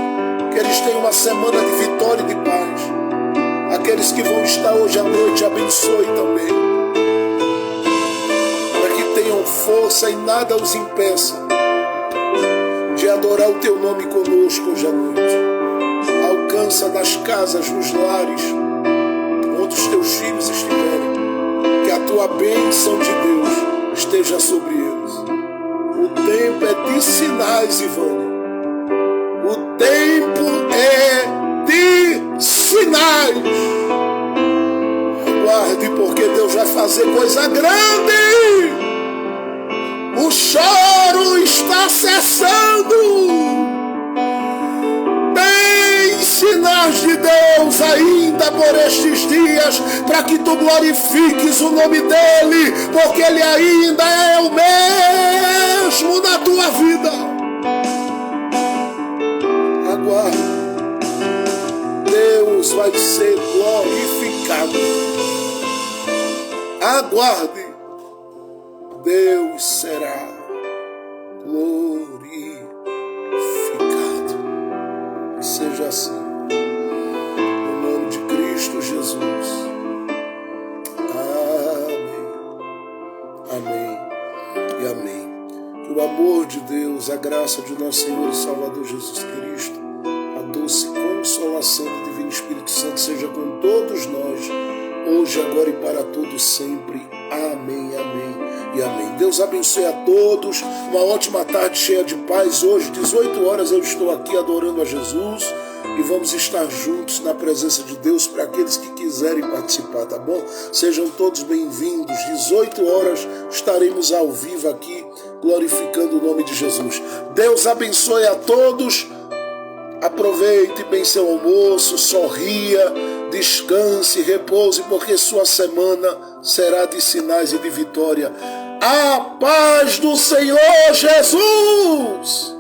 que eles tenham uma semana de vitória e de paz. Aqueles que vão estar hoje à noite, abençoe também, para que tenham força e nada os impeça de adorar o teu nome conosco hoje à noite. Alcança nas casas, nos lares, onde os teus filhos estiverem, que a tua bênção de Deus esteja sobre eles. O tempo é de sinais, Ivânia. O tempo é de sinais. Aguarde, porque Deus vai fazer coisa grande. O choro está cessando. Sinais de Deus ainda por estes dias, para que tu glorifiques o nome dele, porque ele ainda é o mesmo na tua vida. Aguarde, Deus vai ser glorificado. Aguarde, Deus será glorificado. Seja assim, no nome de Cristo Jesus. Amém, amém e amém. Que o amor de Deus, a graça de nosso Senhor e Salvador Jesus Cristo, a doce consolação do Divino Espírito Santo seja com todos nós, hoje, agora e para todos sempre. Amém, amém e amém. Deus abençoe a todos. Uma ótima tarde cheia de paz. Hoje, 18 horas, eu estou aqui adorando a Jesus e vamos estar juntos na presença de Deus para aqueles que quiserem participar, tá bom? Sejam todos bem-vindos. 18 horas estaremos ao vivo aqui glorificando o nome de Jesus. Deus abençoe a todos. Aproveite bem seu almoço, sorria, descanse, repouse, porque sua semana será de sinais e de vitória. A paz do Senhor Jesus!